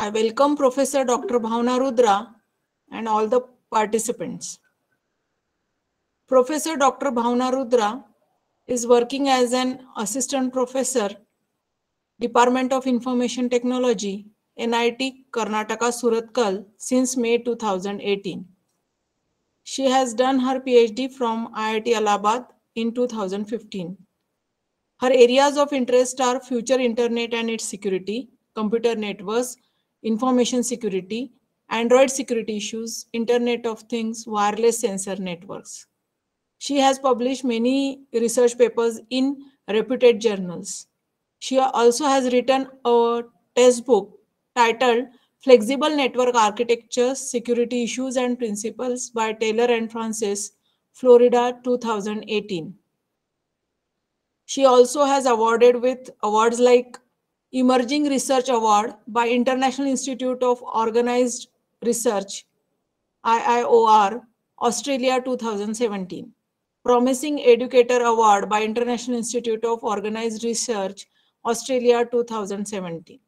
I welcome Professor Dr. Bhavna Rudra and all the participants. Professor Dr. Bhavna Rudra is working as an assistant professor, Department of Information Technology, NIT Karnataka Surathkal since May 2018. She has done her PhD from IIT Allahabad in 2015. Her areas of interest are future internet and its security, computer networks, information security, Android security issues, Internet of Things, wireless sensor networks. She has published many research papers in reputed journals. She also has written a textbook titled Flexible Network Architecture, Security Issues and Principles by Taylor and Francis, Florida 2018. She also has awarded with awards like Emerging Research Award by International Institute of Organized Research, IIOR, Australia 2017. Promising Educator Award by International Institute of Organized Research, Australia 2017.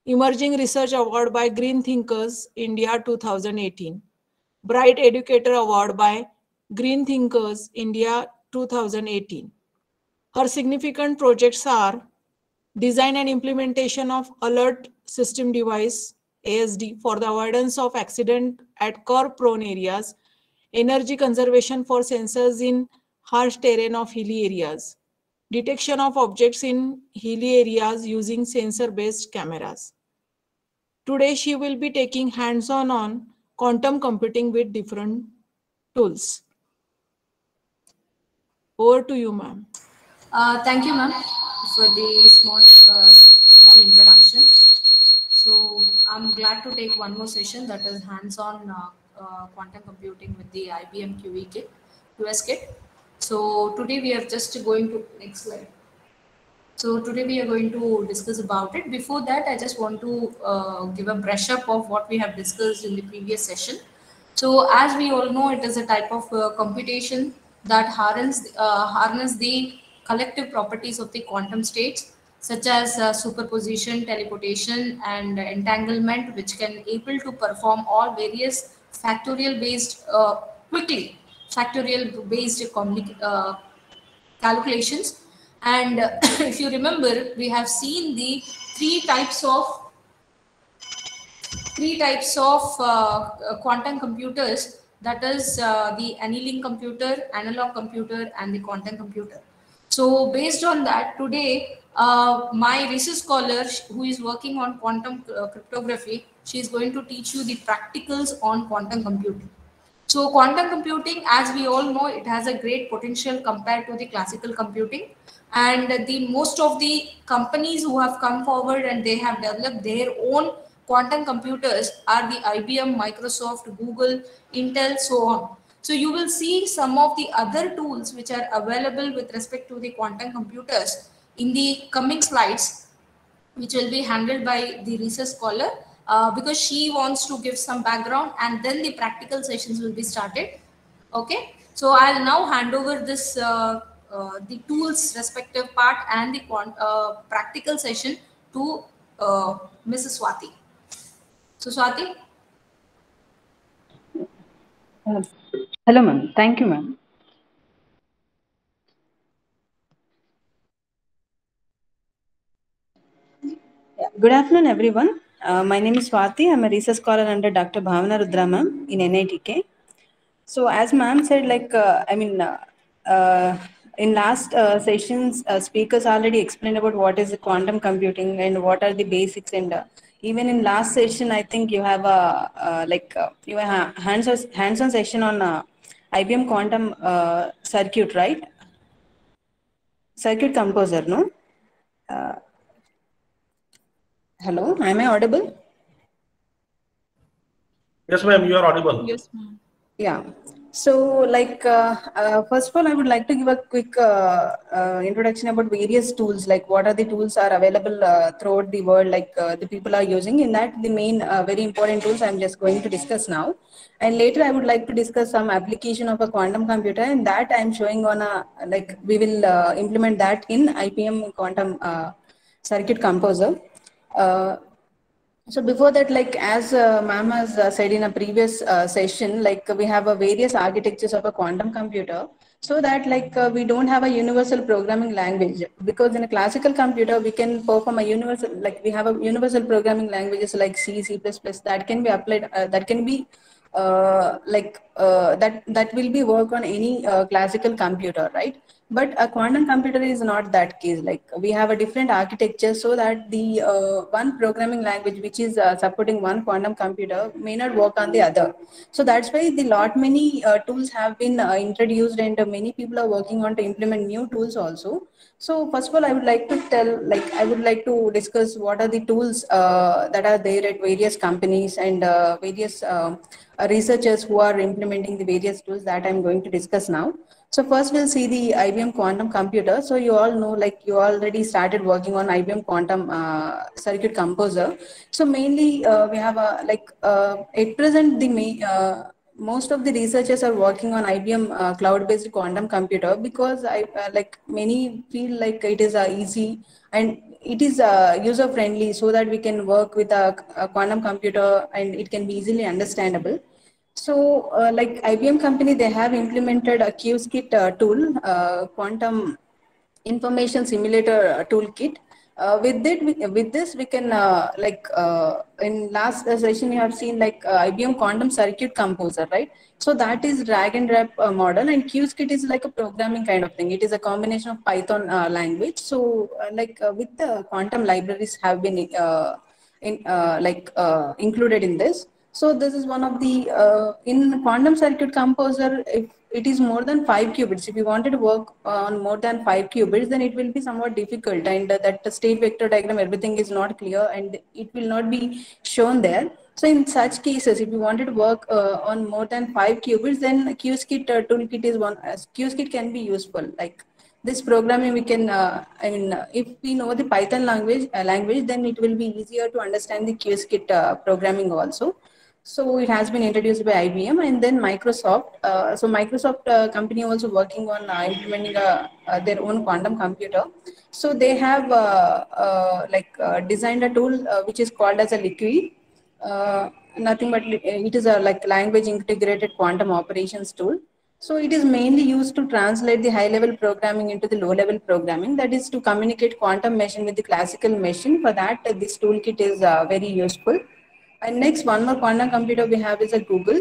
Emerging Research Award by Green Thinkers, India 2018. Bright Educator Award by Green Thinkers, India 2018. Her significant projects are design and implementation of alert system device ASD for the avoidance of accident at curb-prone areas, energy conservation for sensors in harsh terrain of hilly areas, detection of objects in hilly areas using sensor-based cameras. Today, she will be taking hands-on on quantum computing with different tools. Over to you, ma'am. Thank you, ma'am, for the small introduction. So I'm glad to take one more session, that is hands-on quantum computing with the IBM QS kit. So today we are just going to, next slide. So today we are going to discuss about it. Before that, I just want to give a brush up of what we have discussed in the previous session. So as we all know, it is a type of computation that harness the collective properties of the quantum states, such as superposition, teleportation, and entanglement, which can able to perform all various factorial based calculations. And if you remember, we have seen the three types of quantum computers, that is the annealing computer, analog computer, and the quantum computer. So based on that, today my research scholar who is working on quantum cryptography, she is going to teach you the practicals on quantum computing. So quantum computing, as we all know, it has a great potential compared to the classical computing. And the most of the companies who have come forward and they have developed their own quantum computers are the IBM, Microsoft, Google, Intel, so on. So you will see some of the other tools which are available with respect to the quantum computers in the coming slides, which will be handled by the research scholar, because she wants to give some background and then the practical sessions will be started. Okay, so I'll now hand over this the tools respective part and the practical session to Mrs. Swati. So Swati. Hello ma'am, thank you ma'am. Good afternoon everyone. My name is Swati. I'm a research scholar under Dr. Bhavna Rudra ma'am in NITK. So as ma'am said, like in last sessions, speakers already explained about what is quantum computing and what are the basics. And even in last session, I think you have a you have hands-on session on IBM quantum circuit, right? Circuit composer, no? Hello, am I audible? Yes, ma'am, you are audible. Yes, ma'am. Yeah. So, like, first of all, I would like to give a quick introduction about various tools, like what are the tools are available throughout the world, like the people are using. In that, the main very important tools I'm just going to discuss now. And later, I would like to discuss some application of a quantum computer, and that I'm showing on a, like, we will implement that in IBM quantum circuit composer. So before that, like as ma'am has said in a previous session, like we have a various architectures of a quantum computer, so that like we don't have a universal programming language, because in a classical computer we can perform a universal, like we have a universal programming languages like C, C++ that can be applied, that can be that will be work on any classical computer, right? But a quantum computer is not that case. Like we have a different architecture, so that the one programming language which is supporting one quantum computer may not work on the other. So that's why the lot many tools have been introduced, and many people are working on to implement new tools also. So first of all, I would like to tell, like I would like to discuss what are the tools that are there at various companies, and various researchers who are implementing the various tools that I'm going to discuss now. So first we'll see the IBM quantum computer. So you all know, like you already started working on IBM quantum circuit composer. So mainly we have a at present the most of the researchers are working on IBM cloud-based quantum computer, because I like many feel like it is easy and it is user friendly, so that we can work with a quantum computer and it can be easily understandable. So, like IBM company, they have implemented a QSKIT tool, quantum information simulator toolkit. With this, we can in last session you have seen like IBM quantum circuit composer, right? So that is drag and drop model, and QSKIT is like a programming kind of thing. It is a combination of Python language. So, with the quantum libraries have been included in this. So this is one of the in quantum circuit composer. If it is more than 5 qubits, if you wanted to work on more than 5 qubits, then it will be somewhat difficult, and that the state vector diagram, everything is not clear, and it will not be shown there. So in such cases, if you wanted to work on more than 5 qubits, then QSKIT toolkit is one. QSKIT can be useful. Like this programming, we can if we know the Python language, then it will be easier to understand the QSKIT programming also. So it has been introduced by IBM and then Microsoft. So Microsoft company also working on implementing their own quantum computer. So they have designed a tool which is called as a Liquid. Nothing but it is a like language integrated quantum operations tool. So it is mainly used to translate the high level programming into the low level programming, that is to communicate quantum machine with the classical machine. For that, this toolkit is very useful. And next, one more quantum computer we have is a Google.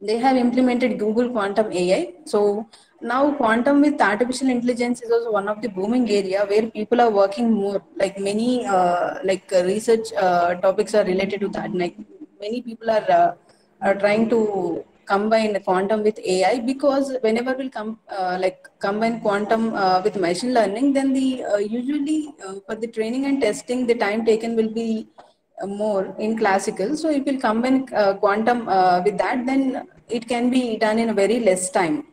They have implemented Google Quantum AI. So now quantum with artificial intelligence is also one of the booming area where people are working more. Like many research topics are related to that. Like many people are trying to combine quantum with AI, because whenever we'll combine quantum with machine learning, then the usually for the training and testing, the time taken will be more in classical. So if you combine quantum with that, then it can be done in a very less time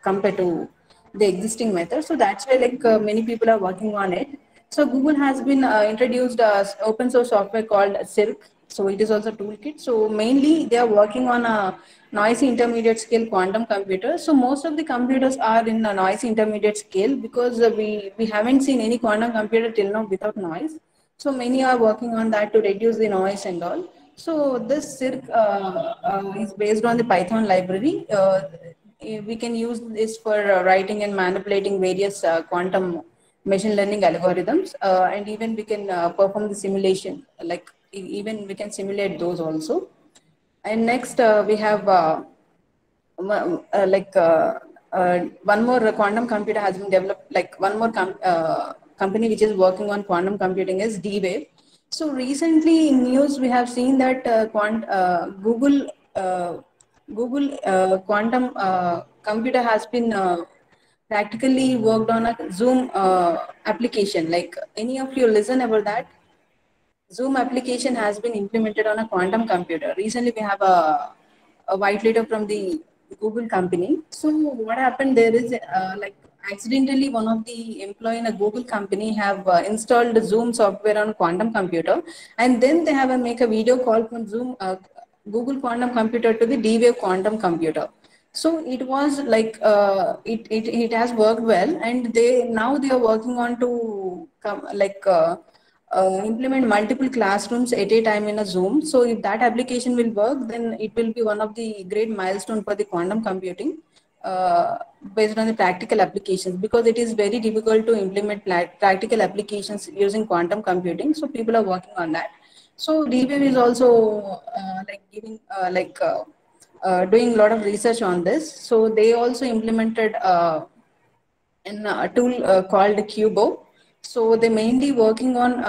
compared to the existing method. So that's why many people are working on it. So Google has been introduced open source software called Cirq. So it is also toolkit. So mainly they are working on a noisy intermediate scale quantum computer. So most of the computers are in a noisy intermediate scale, because we haven't seen any quantum computer till now without noise. So many are working on that to reduce the noise and all. So this Cirq is based on the Python library. We can use this for writing and manipulating various quantum machine learning algorithms, and even we can perform the simulation. Even we can simulate those also. And next we have one more quantum computer has been developed. Like one more company which is working on quantum computing is D-Wave. So recently in news we have seen that Google quantum computer has been practically worked on a Zoom application. Like any of you listen about that? Zoom application has been implemented on a quantum computer. Recently, we have a white letter from the Google company. So what happened there is accidentally one of the employee in a Google company have installed Zoom software on quantum computer, and then they have a make a video call from Zoom Google quantum computer to the D-Wave quantum computer. So it was it has worked well, and they are working on to come implement multiple classrooms at a time in a Zoom. So if that application will work, then it will be one of the great milestone for the quantum computing based on the practical applications, because it is very difficult to implement practical applications using quantum computing. So people are working on that. So DWave is also doing a lot of research on this. So they also implemented a tool called Cubo. So they mainly working on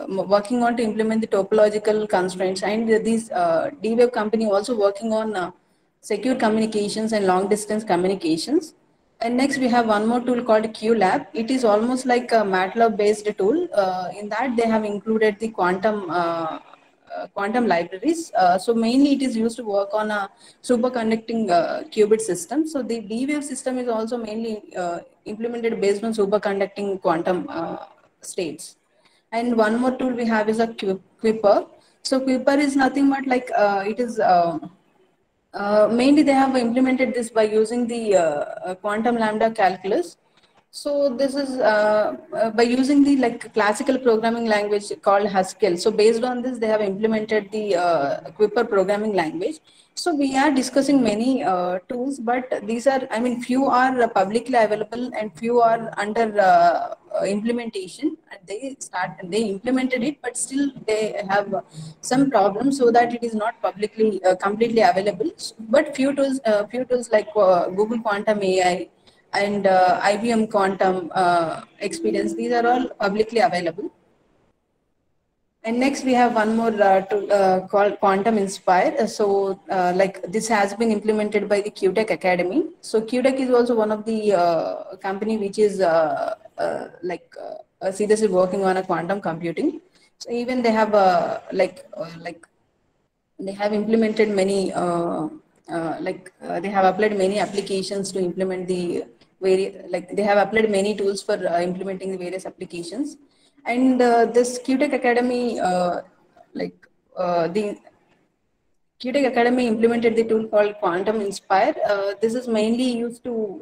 working on to implement the topological constraints, and these DWave company also working on secure communications and long distance communications. And next we have one more tool called QLab. It is almost like a MATLAB based tool. In that they have included the quantum libraries. So mainly it is used to work on a superconducting qubit system. So the D-Wave system is also mainly implemented based on superconducting quantum states. And one more tool we have is a Quipper. So Quipper is nothing but like it is mainly they have implemented this by using the quantum lambda calculus. So this is by using the like classical programming language called Haskell. So based on this, they have implemented the Quipper programming language. So we are discussing many tools, but these are, I mean, few are publicly available and few are under implementation. And they implemented it, but still they have some problems, so that it is not publicly completely available. But few tools like Google Quantum AI and IBM Quantum Experience, these are all publicly available. And next we have one more tool called Quantum Inspire. So like this has been implemented by the QTech Academy. So QTech is also one of the company which is seriously working on a quantum computing. So even they have they have implemented many they have applied many applications to implement the they have applied many tools for implementing the various applications. And this QTech Academy the QTech Academy implemented the tool called Quantum Inspire. This is mainly used to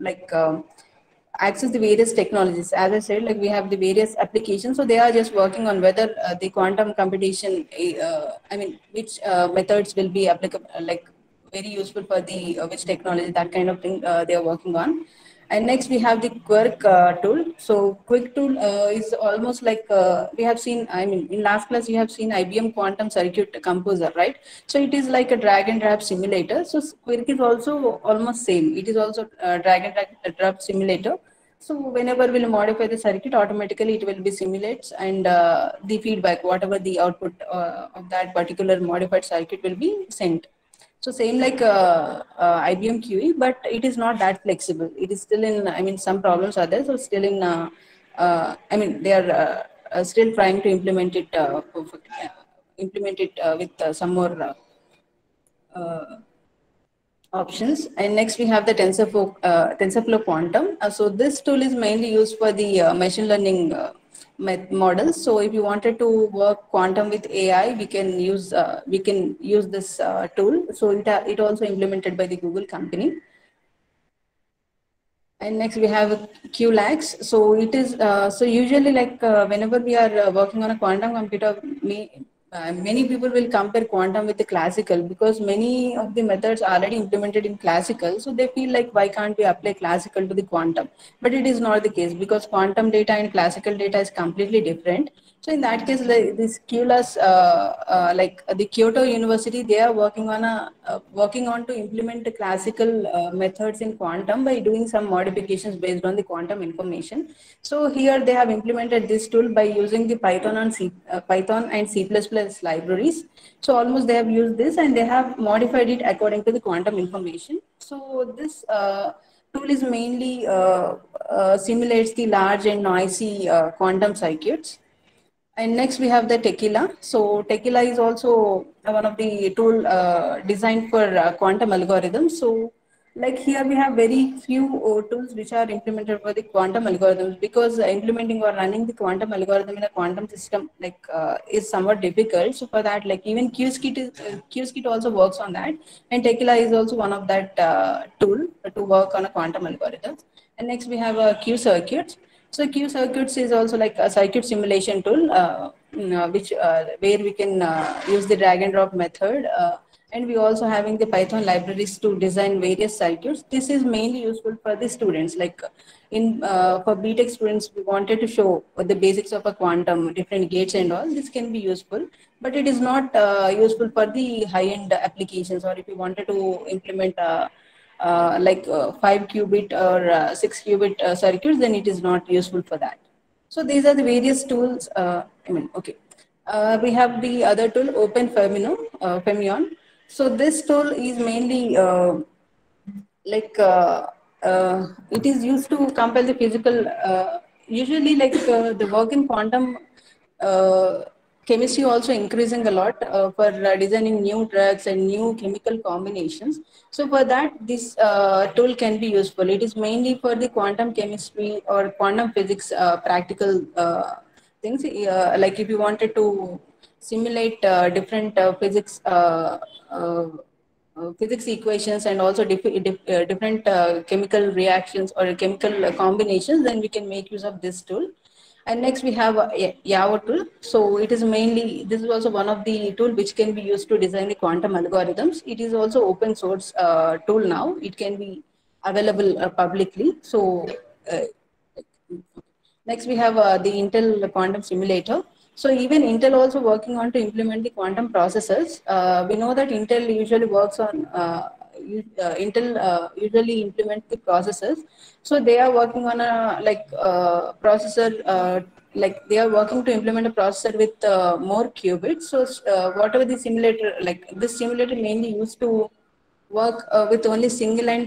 access the various technologies. As I said, like we have the various applications. So they are just working on whether the quantum computation, which methods will be applicable, like very useful for the which technology, that kind of thing they are working on. And next we have the Quark tool. So Quark tool is almost like we have seen, I mean, in last class you have seen IBM Quantum Circuit Composer, right? So it is like a drag and drop simulator. So Quark is also almost same. It is also a drag and drop simulator. So whenever we'll modify the circuit, automatically it will be simulates, and the feedback, whatever the output of that particular modified circuit will be sent. So same like IBM QE, but it is not that flexible. It is still in, I mean, some problems are there. So still in, they are still trying to implement it with some more options. And next we have the TensorFlow Quantum. So this tool is mainly used for the machine learning models. So if you wanted to work quantum with AI, we can use this tool. So it also implemented by the Google company. And next we have QLAX. So it is so usually like whenever we are working on a quantum computer, many people will compare quantum with the classical, because many of the methods are already implemented in classical. So they feel like, why can't we apply classical to the quantum? But it is not the case, because quantum data and classical data is completely different. So in that case, like this QLAS, like the Kyoto University, they are working on to implement the classical methods in quantum by doing some modifications based on the quantum information. So here they have implemented this tool by using the Python and C++ libraries. So almost they have used this and they have modified it according to the quantum information. So this tool is mainly simulates the large and noisy quantum circuits. And next we have the Tequila. So Tequila is also one of the tool designed for quantum algorithms. So like here we have very few tools which are implemented for the quantum algorithms, because implementing or running the quantum algorithm in a quantum system is somewhat difficult. So for that, like even Qiskit also works on that, and Tequila is also one of that tool to work on a quantum algorithm. And next we have Q circuits. So Q circuits is also like a circuit simulation tool, which where we can use the drag and drop method, and we also having the Python libraries to design various circuits. This is mainly useful for the students. Like in for BTech students, we wanted to show the basics of a quantum, different gates and all. This can be useful, but it is not useful for the high-end applications, or if you wanted to implement. 5 qubit or 6 qubit circuits, then it is not useful for that. So these are the various tools. Okay. We have the other tool, Open Fermion. So this tool is mainly it is used to compare the physical. Usually, the work in quantum chemistry also increasing a lot for designing new drugs and new chemical combinations. So for that, this tool can be useful. It is mainly for the quantum chemistry or quantum physics practical things. Like if you wanted to simulate different physics equations and also different chemical reactions or chemical combinations, then we can make use of this tool. And next we have Yao tool. So it is mainly, this is also one of the tool which can be used to design the quantum algorithms. It is also open source tool now. It can be available publicly. So uh, next, we have the Intel quantum simulator. So even Intel also working on to implement the quantum processors. We know that Intel usually works on Intel usually implement the processors. So they are working on a processor. Like they are working to implement a processor with more qubits. So whatever the simulator, like this simulator mainly used to work with only single and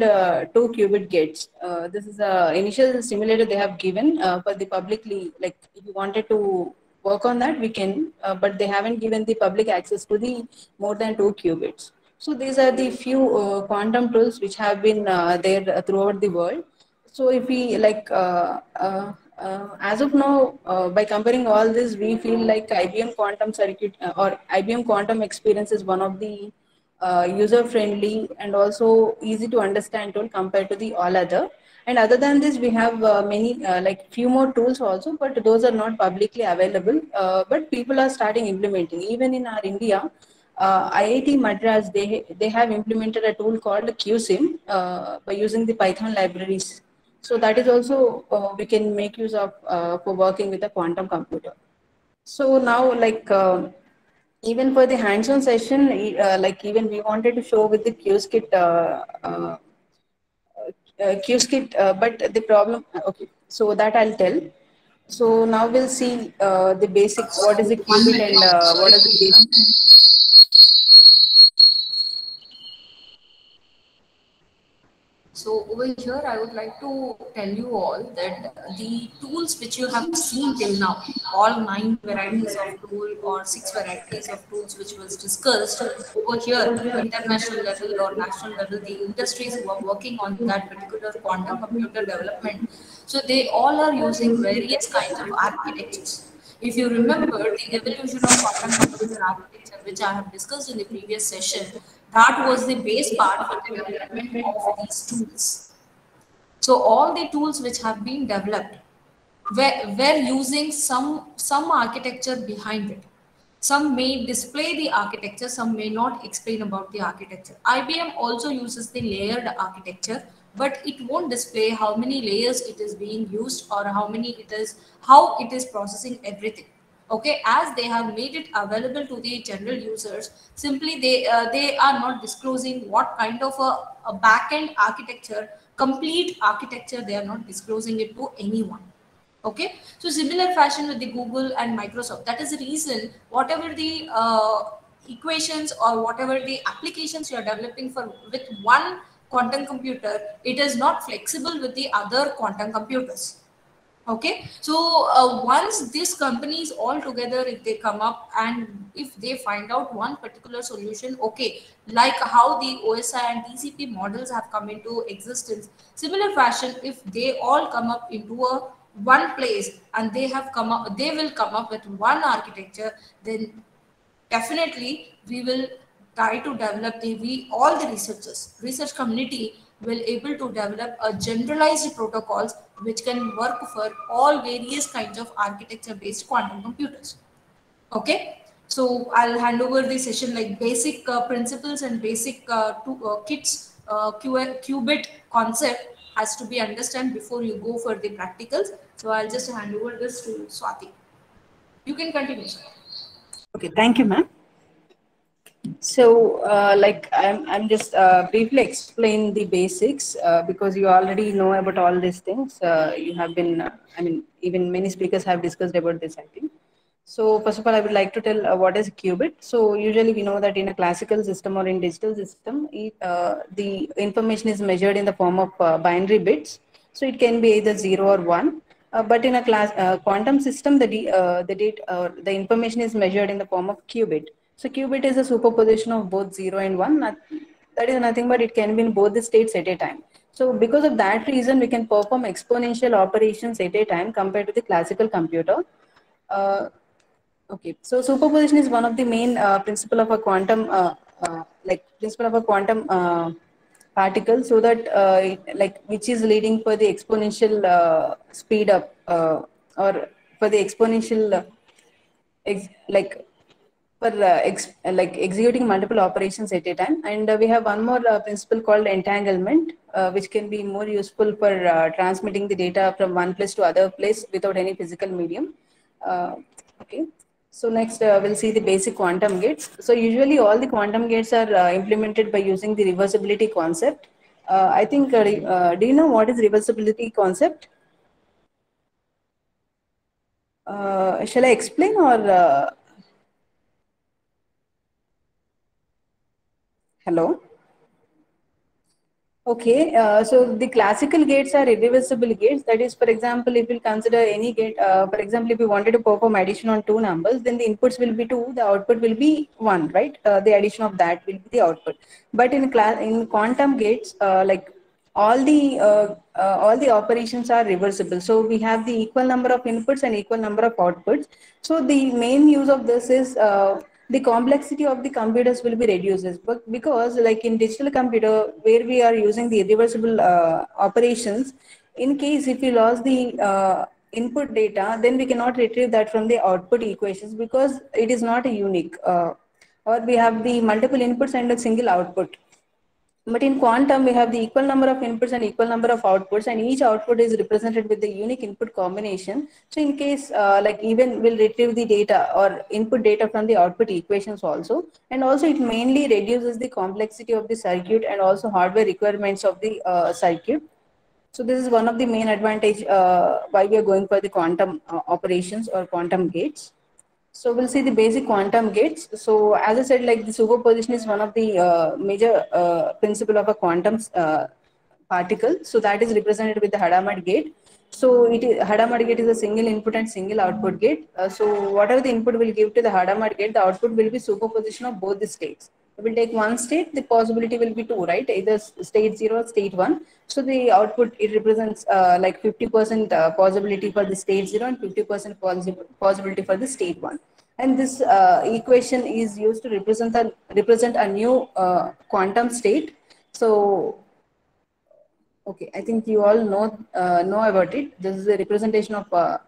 two qubit gates. This is the initial simulator they have given for the publicly, like if you wanted to work on that, we can, but they haven't given the public access to the more than two qubits. So these are the few quantum tools which have been there throughout the world. So if we as of now, by comparing all this, we feel like IBM quantum circuit or IBM quantum experience is one of the user friendly and also easy to understand tool compared to the all other. And other than this, we have many like few more tools also, but those are not publicly available. But people are starting implementing. Even in our India, IIT Madras, they have implemented a tool called QSIM by using the Python libraries. So that is also we can make use of for working with a quantum computer. So now, even for the hands-on session, even we wanted to show with the QSKit, but the problem, okay, so that I'll tell. So now we'll see the basic, what is a qubit and what are the basic. So over here, I would like to tell you all that the tools which you have seen till now, all 9 varieties of tool or 6 varieties of tools which was discussed over here, international level or national level, the industries who are working on that particular quantum computer development. So they all are using various kinds of architectures. If you remember the evolution of quantum computer architecture, which I have discussed in the previous session, that was the base part for the development of these tools. So all the tools which have been developed were using some architecture behind it. Some may display the architecture, some may not explain about the architecture. IBM also uses the layered architecture, but it won't display how many layers it is being used or how it is processing everything. Okay, as they have made it available to the general users, simply they are not disclosing what kind of a back-end architecture, complete architecture, they are not disclosing it to anyone. Okay, so similar fashion with the Google and Microsoft. That is the reason whatever the equations or whatever the applications you are developing for with one quantum computer, it is not flexible with the other quantum computers. Okay, so once these companies all together, if they come up and if they find out one particular solution, okay, like how the OSI and TCP models have come into existence, similar fashion, if they all come up into a one place and they will come up with one architecture, then definitely we will try to develop the we all the researchers research community will able to develop a generalized protocols which can work for all various kinds of architecture based quantum computers. Okay, so I'll hand over the session like basic principles and basic kits qubit concept has to be understand before you go for the practicals. So I'll just hand over this to Swati. You can continue, sir. Okay, thank you, ma'am. So, like I'm just briefly explain the basics because you already know about all these things. You have been, I mean, even many speakers have discussed about this, I think. So, first of all, I would like to tell what is a qubit. So, usually we know that in a classical system or in digital system, the information is measured in the form of binary bits. So, it can be either 0 or 1. But in a quantum system, the information is measured in the form of qubit. So qubit is a superposition of both 0 and 1. That is nothing but it can be in both the states at a time. So because of that reason, we can perform exponential operations at a time compared to the classical computer. Okay, so superposition is one of the main principle of a quantum, principle of a quantum particle, so that which is leading for the exponential speed up or for the exponential like for executing multiple operations at a time. And we have one more principle called entanglement, which can be more useful for transmitting the data from one place to other place without any physical medium. Okay. So next we'll see the basic quantum gates. So usually all the quantum gates are implemented by using the reversibility concept. I think, do you know what is reversibility concept? Shall I explain or? Hello? Okay, so the classical gates are irreversible gates. That is, for example, if you consider any gate, for example, if you wanted to perform addition on two numbers, then the inputs will be 2, the output will be 1, right? The addition of that will be the output. But in quantum gates, all the operations are reversible. So we have the equal number of inputs and equal number of outputs. So the main use of this is the complexity of the computers will be reduces, but because like in digital computer where we are using the irreversible operations, in case if we lost the input data, then we cannot retrieve that from the output equations because it is not a unique or we have the multiple inputs and a single output. But in quantum, we have the equal number of inputs and equal number of outputs, and each output is represented with the unique input combination. So in case, even we'll retrieve the data or input data from the output equations also. And also it mainly reduces the complexity of the circuit and also hardware requirements of the circuit. So this is one of the main advantage why we are going for the quantum operations or quantum gates. So we'll see the basic quantum gates. So as I said, like the superposition is one of the major principle of a quantum particle. So that is represented with the Hadamard gate. So Hadamard gate is a single input and single output gate. So whatever the input will give to the Hadamard gate, the output will be superposition of both the states. If we take one state, the possibility will be 2, right? Either state 0 or state 1. So the output, it represents like 50% possibility for the state 0 and 50% possibility for the state 1. And this equation is used to represent a new quantum state. So, okay, I think you all know about it. This is a representation of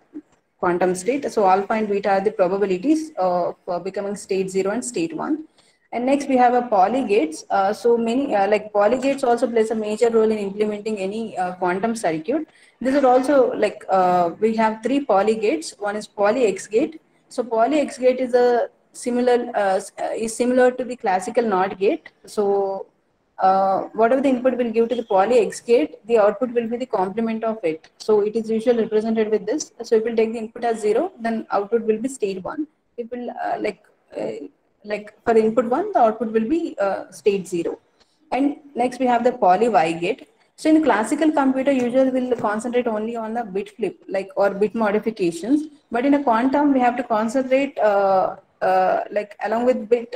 quantum state. So alpha and beta are the probabilities of becoming state 0 and state 1. And next we have a poly gates. So many like poly gates also plays a major role in implementing any quantum circuit. This is also like we have 3 poly gates. One is poly X gate. So poly X gate is a similar to the classical NOT gate. So whatever the input will give to the poly X gate, the output will be the complement of it. So it is usually represented with this. So if we take the input as 0, then output will be state 1. It will like for input 1, the output will be state 0. And next we have the poly Y gate. So in classical computer, usually will concentrate only on the bit flip, like or bit modifications. But in a quantum, we have to concentrate like along with bit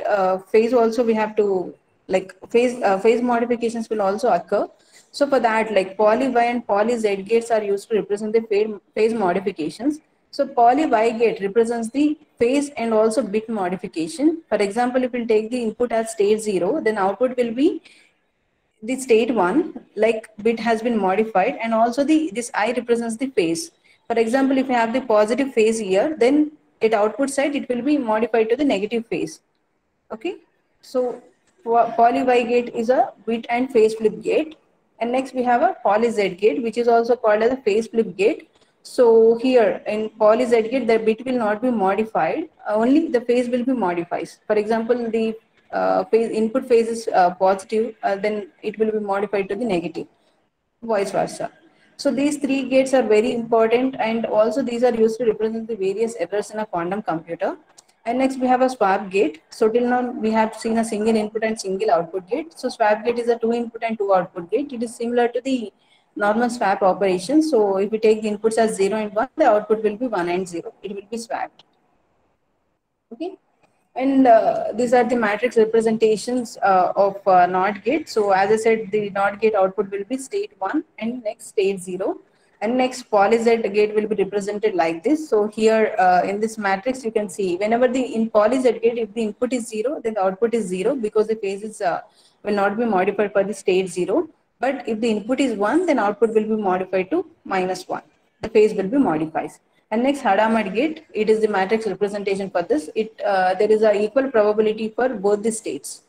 phase also we have to like phase modifications will also occur. So for that, like poly Y and poly Z gates are used to represent the phase modifications. So poly Y gate represents the phase and also bit modification. For example, if we take the input as state 0, then output will be the state 1. like bit has been modified, and also this I represents the phase. For example, if you have the positive phase here, then at output side it will be modified to the negative phase. Okay, so poly Y gate is a bit and phase flip gate, and next we have a poly Z gate, which is also called as a phase flip gate. So here in poly Z gate, the bit will not be modified, only the phase will be modified. For example, the phase input phase is positive, then it will be modified to the negative, vice versa. So these three gates are very important, and also these are used to represent the various errors in a quantum computer. And next we have a swap gate. So till now we have seen a single input and single output gate. So swap gate is a two input and two output gate. It is similar to the normal swap operation. So if we take the inputs as 0 and 1, the output will be 1 and 0. It will be swapped. Okay. And these are the matrix representations of NOT gate. So as I said, the NOT gate output will be state 1 and next state 0. And next poly Z gate will be represented like this. So here in this matrix, you can see whenever in poly Z gate, if the input is 0, then the output is 0 because the phases will not be modified for the state 0. But if the input is 1, then output will be modified to -1. The phase will be modified. And next Hadamard gate, it is the matrix representation for this. There is a equal probability for both the states.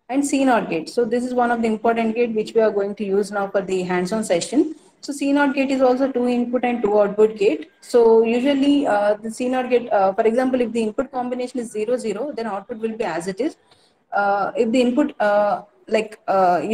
And CNOT gate. So this is one of the important gate which we are going to use now for the hands-on session. So CNOT gate is also two input and two output gate. So usually the CNOT gate, for example, if the input combination is 0, 0, then output will be as it is. If the input,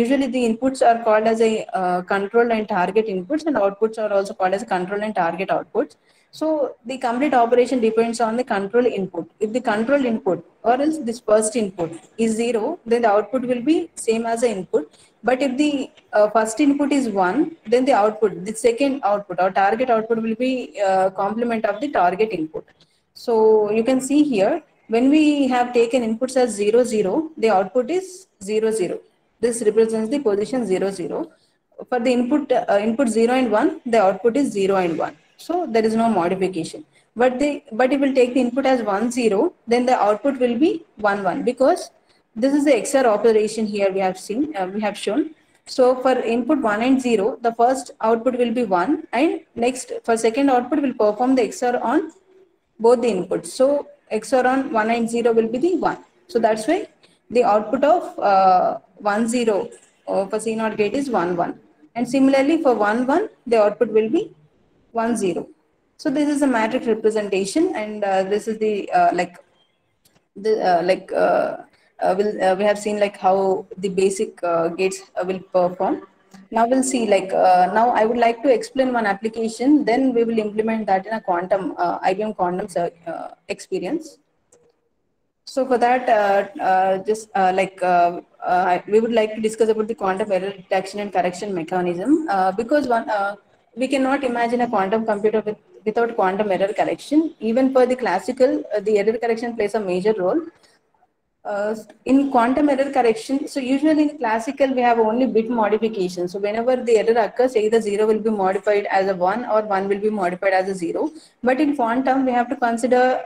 usually the inputs are called as a control and target inputs, and outputs are also called as control and target outputs. So the complete operation depends on the control input. If the control input or else this first input is 0, then the output will be same as the input. But if the first input is 1, then the output, the second output or target output will be complement of the target input. So you can see here, when we have taken inputs as 0, 0, the output is 0, 0. This represents the position 0, 0. For the input 0 and 1, the output is 0 and 1. So there is no modification. But if we'll take the input as 1, 0, then the output will be 1, 1, because this is the XOR operation here we have seen, we have shown. So for input 1 and 0, the first output will be 1, and next for second output will perform the XOR on both the inputs. So XOR on 1 and 0 will be the 1. So that's why the output of 1, 0 for CNOT gate is 1, 1. And similarly for 1, 1, the output will be 1, 0. So this is a matrix representation, and this is the we have seen like how the basic gates will perform. Now we'll see now I would like to explain one application, then we will implement that in a quantum IBM quantum experience. So for that, we would like to discuss about the quantum error detection and correction mechanism, because we cannot imagine a quantum computer without quantum error correction. Even for the classical, the error correction plays a major role. In quantum error correction, so usually in classical we have only bit modification. So whenever the error occurs, either 0 will be modified as a 1 or 1 will be modified as a 0. But in quantum, we have to consider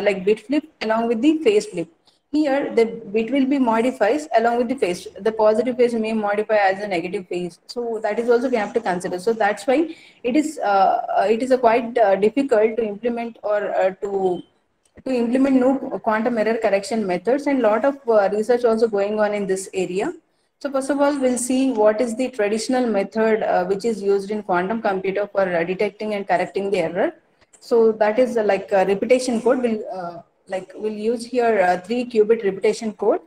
like bit flip along with the phase flip. Here, the bit will be modified along with the phase. The positive phase may modify as a negative phase. So that is also we have to consider. So that's why it is a quite difficult to implement or to implement new quantum error correction methods, and lot of research also going on in this area. So first of all, we'll see what is the traditional method which is used in quantum computer for detecting and correcting the error. So that is like repetition code. We'll use here 3-qubit repetition code.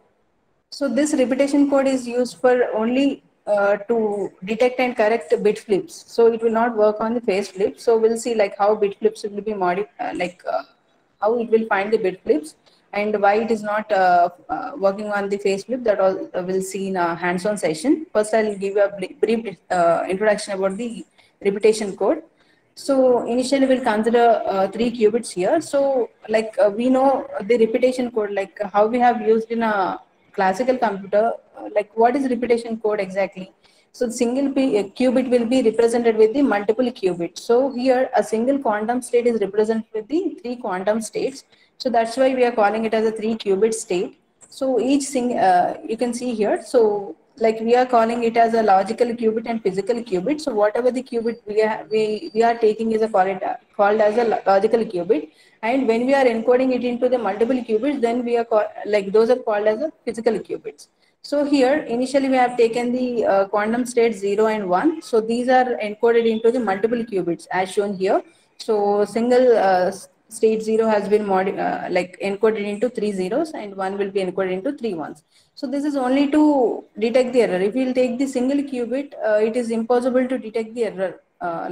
So this repetition code is used for only to detect and correct bit flips. So it will not work on the phase flip. So we'll see like how bit flips will be modified, how it will find the bit flips, and why it is not working on the phase flip. That all we'll see in a hands-on session. First, I'll give you a brief introduction about the repetition code. So initially we'll consider 3 qubits here. So we know the repetition code, like how we have used in a classical computer, what is repetition code exactly? So the single qubit will be represented with the multiple qubits. So here a single quantum state is represented with the 3 quantum states. So that's why we are calling it as a 3-qubit state. So each thing you can see here. So like we are calling it as a logical qubit and physical qubit. So whatever the qubit we are taking is a called as a logical qubit, and when we are encoding it into the multiple qubits, then we are like those are called as a physical qubits. So here initially we have taken the quantum state 0 and 1. So these are encoded into the multiple qubits as shown here. So single state 0 has been like encoded into 3 zeros, and 1 will be encoded into 3 ones. So this is only to detect the error. If we will take the single qubit, it is impossible to detect the error.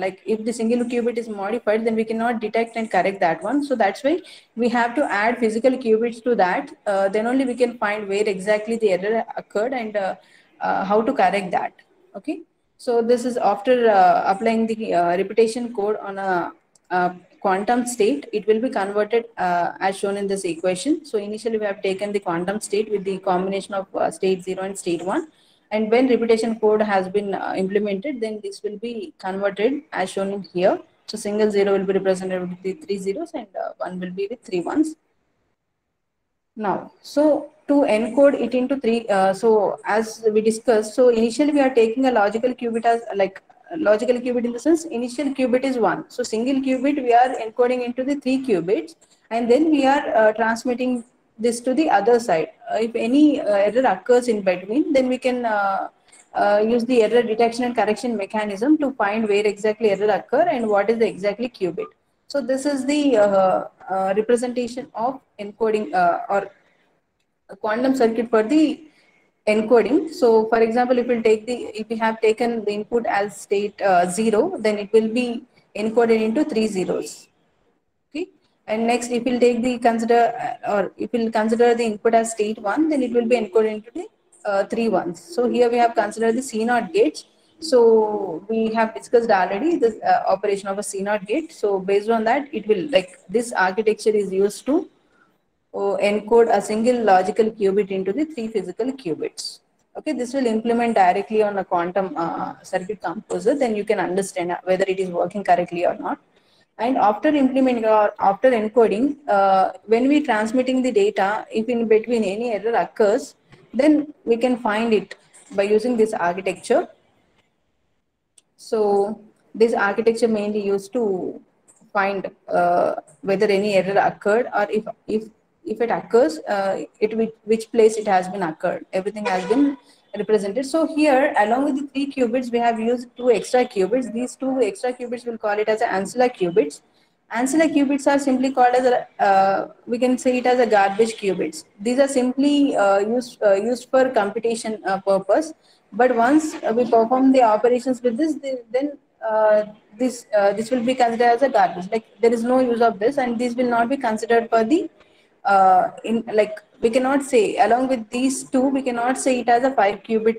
Like if the single qubit is modified, then we cannot detect and correct that one. So that's why we have to add physical qubits to that. Then only we can find where exactly the error occurred and how to correct that. Okay. So this is after applying the repetition code on a quantum state, it will be converted as shown in this equation. So initially we have taken the quantum state with the combination of state 0 and state 1. And when repetition code has been implemented, then this will be converted as shown in here. So single 0 will be represented with the 3 zeros, and 1 will be with 3 ones. Now, so to encode it into three, so as we discussed, so initially we are taking a logical qubit as like logical qubit in the sense initial qubit is 1. So single qubit we are encoding into the 3 qubits, and then we are transmitting this to the other side. If any error occurs in between, then we can use the error detection and correction mechanism to find where exactly error occur and what is the exactly qubit. So this is the representation of encoding or a quantum circuit for the encoding. So for example, if we have taken the input as state 0, then it will be encoded into 3 zeros. Okay. And next, if we'll take the or if we'll consider the input as state 1, then it will be encoded into the 3 ones. So here we have considered the CNOT gates. So we have discussed already this operation of a CNOT gate. So based on that, it will like this architecture is used to encode a single logical qubit into the 3 physical qubits. Okay, this will implement directly on a quantum circuit composer. Then you can understand whether it is working correctly or not. And after implementing or after encoding, when we transmitting the data, if in between any error occurs, then we can find it by using this architecture. So this architecture mainly used to find whether any error occurred, or if it occurs, which place it has been occurred. Everything has been represented. So here, along with the 3 qubits, we have used 2 extra qubits. These 2 extra qubits will call it as ancilla qubits. Ancilla qubits are simply called as we can say it as a garbage qubits. These are simply used for computation purpose. But once we perform the operations with this, then this will be considered as a garbage. Like there is no use of this, and this will not be considered for the in like we cannot say along with these 2 we cannot say it as a 5 qubit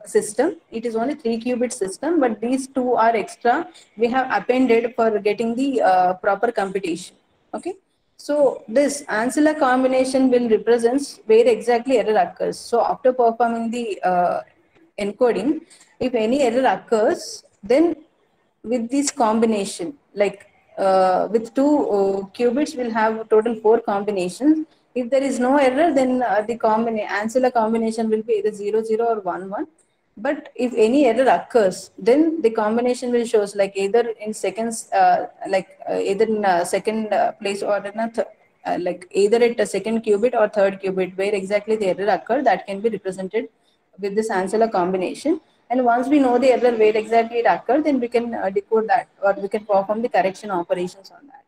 system. It is only 3 qubit system, but these 2 are extra we have appended for getting the proper computation. Okay, so this ancilla combination will represents where exactly error occurs. So after performing the encoding, if any error occurs, then with this combination, like with 2 qubits, we'll have total 4 combinations. If there is no error, then the ancilla combination will be either 0, 0 or 1, 1. But if any error occurs, then the combination will shows like either in seconds, either in second place or in a like either at a second qubit or third qubit, where exactly the error occurred, that can be represented with this ancilla combination. And once we know the error where exactly it occurred, then we can decode that, or we can perform the correction operations on that.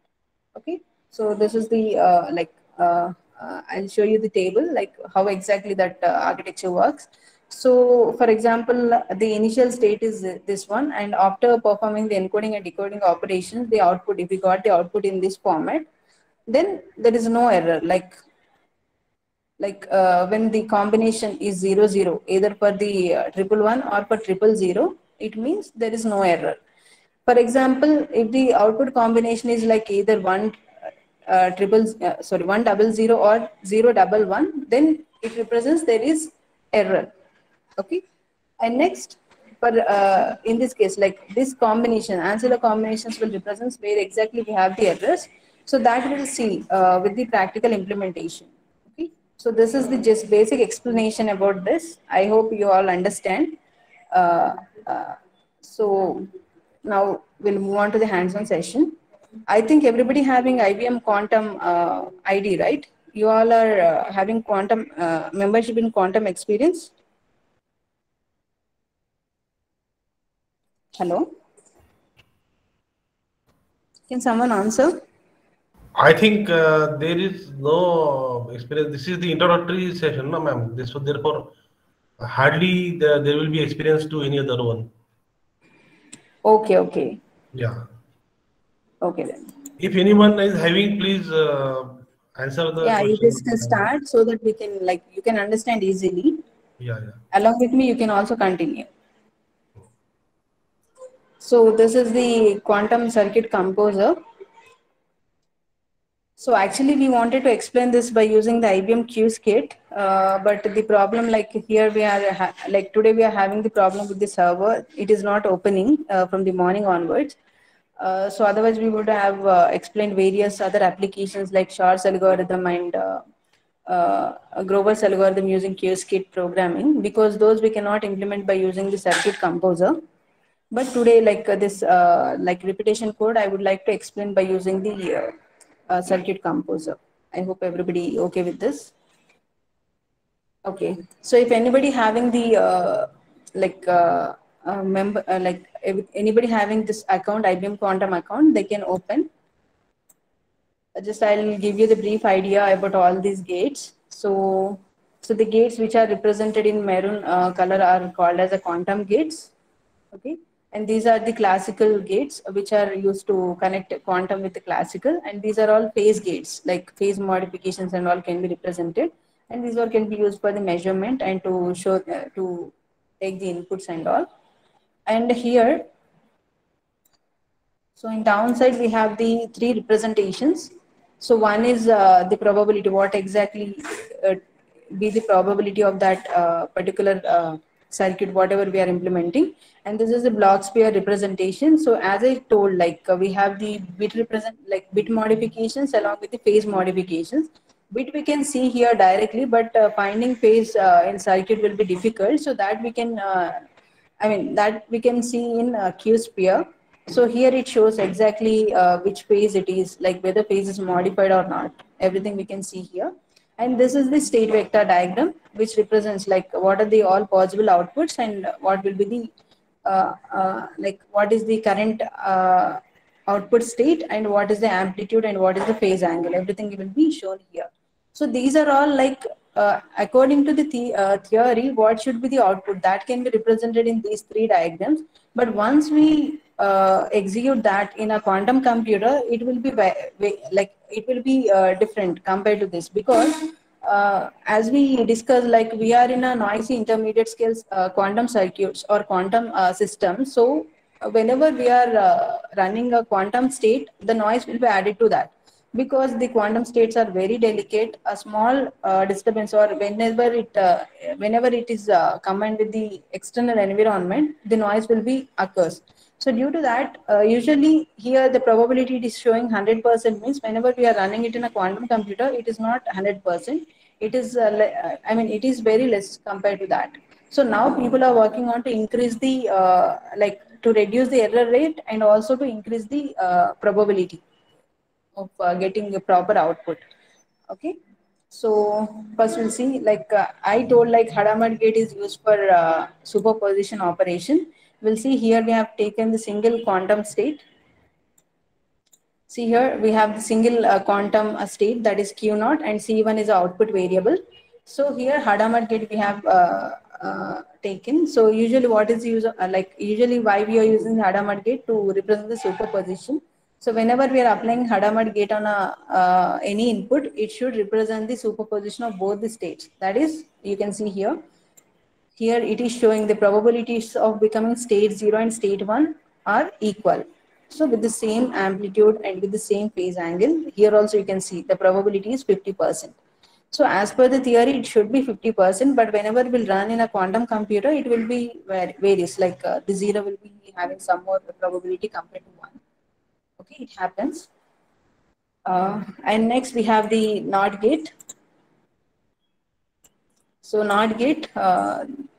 Okay, so this is the I'll show you the table, like how exactly that architecture works. So for example, the initial state is this one, and after performing the encoding and decoding operations, the output, if we got the output in this format, then there is no error. Like when the combination is 0 0, either for the 111 or for 000, it means there is no error. For example, if the output combination is like either 100 or 011, then it represents there is error. Okay, and next for in this case, like this combination, ancilla combinations will represent where exactly we have the errors. So that we'll see with the practical implementation. Okay, So this is the just basic explanation about this. I hope you all understand. Uh, uh, so now we'll move on to the hands-on session. I think everybody having IBM Quantum ID, right? You all are having quantum membership in quantum experience. Hello? Can someone answer? I think there is no experience. This is the introductory session, no, ma'am. This was therefore hardly there will be experience to any other one. Okay, okay. Yeah. Okay then. If anyone is having, please answer the Yeah, you question. just start so that we can, like, you can understand easily. Yeah, yeah. Along with me, you can also continue. So this is the quantum circuit composer. So actually we wanted to explain this by using the IBM Qiskit, but the problem, like here we are, like today we are having the problem with the server. It is not opening from the morning onwards. So otherwise we would have explained various other applications like Shor's algorithm and Grover's algorithm using Qiskit programming, because those we cannot implement by using the circuit composer. But today, like this, like repetition code, I would like to explain by using the circuit composer. I hope everybody okay with this. Okay, so if anybody having the member, if anybody having this account, IBM Quantum account, they can open. Just I'll give you the brief idea about all these gates. So the gates which are represented in maroon color are called as a quantum gates. Okay, and these are the classical gates which are used to connect quantum with the classical, and these are all phase gates, like phase modifications and all can be represented, and these all can be used for the measurement and to show to take the inputs and all. And here, so in downside we have the three representations. So one is the probability, what exactly be the probability of that particular circuit, whatever we are implementing. And this is the Bloch-Spear representation. So as I told, like we have the bit modifications along with the phase modifications. Bit we can see here directly, but finding phase in circuit will be difficult. So that we can, that we can see in Q-Spear. So here it shows exactly which phase it is, like whether phase is modified or not. Everything we can see here. And this is the state vector diagram, which represents like what are the all possible outputs and what will be the like what is the current output state and what is the amplitude and what is the phase angle. Everything will be shown here. So these are all like according to the theory, what should be the output that can be represented in these three diagrams. But once we execute that in a quantum computer, it will be different compared to this, because as we discussed, like we are in a noisy intermediate scale quantum circuits or quantum systems. So whenever we are running a quantum state, the noise will be added to that, because the quantum states are very delicate. A small disturbance, or whenever it is combined with the external environment, the noise will be occurs. So due to that, usually here the probability it is showing 100%, means whenever we are running it in a quantum computer, it is not 100%. It is, it is very less compared to that. So now people are working on to increase the, to reduce the error rate and also to increase the probability of getting a proper output. Okay. So first we'll see, like I told, like Hadamard gate is used for superposition operation. We'll see here we have taken the single quantum state. See here we have the single quantum state, that is Q naught, and C1 is the output variable. So here Hadamard gate we have taken. So usually what is use usually why we are using Hadamard gate to represent the superposition. So whenever we are applying Hadamard gate on any input, it should represent the superposition of both the states. That is, you can see here. Here it is showing the probabilities of becoming state 0 and state 1 are equal. So with the same amplitude and with the same phase angle, here also you can see the probability is 50%. So as per the theory, it should be 50%, but whenever we'll run in a quantum computer, it will be various, like the 0 will be having some more probability compared to 1. Okay, it happens. And next we have the NOT gate. So NOT gate,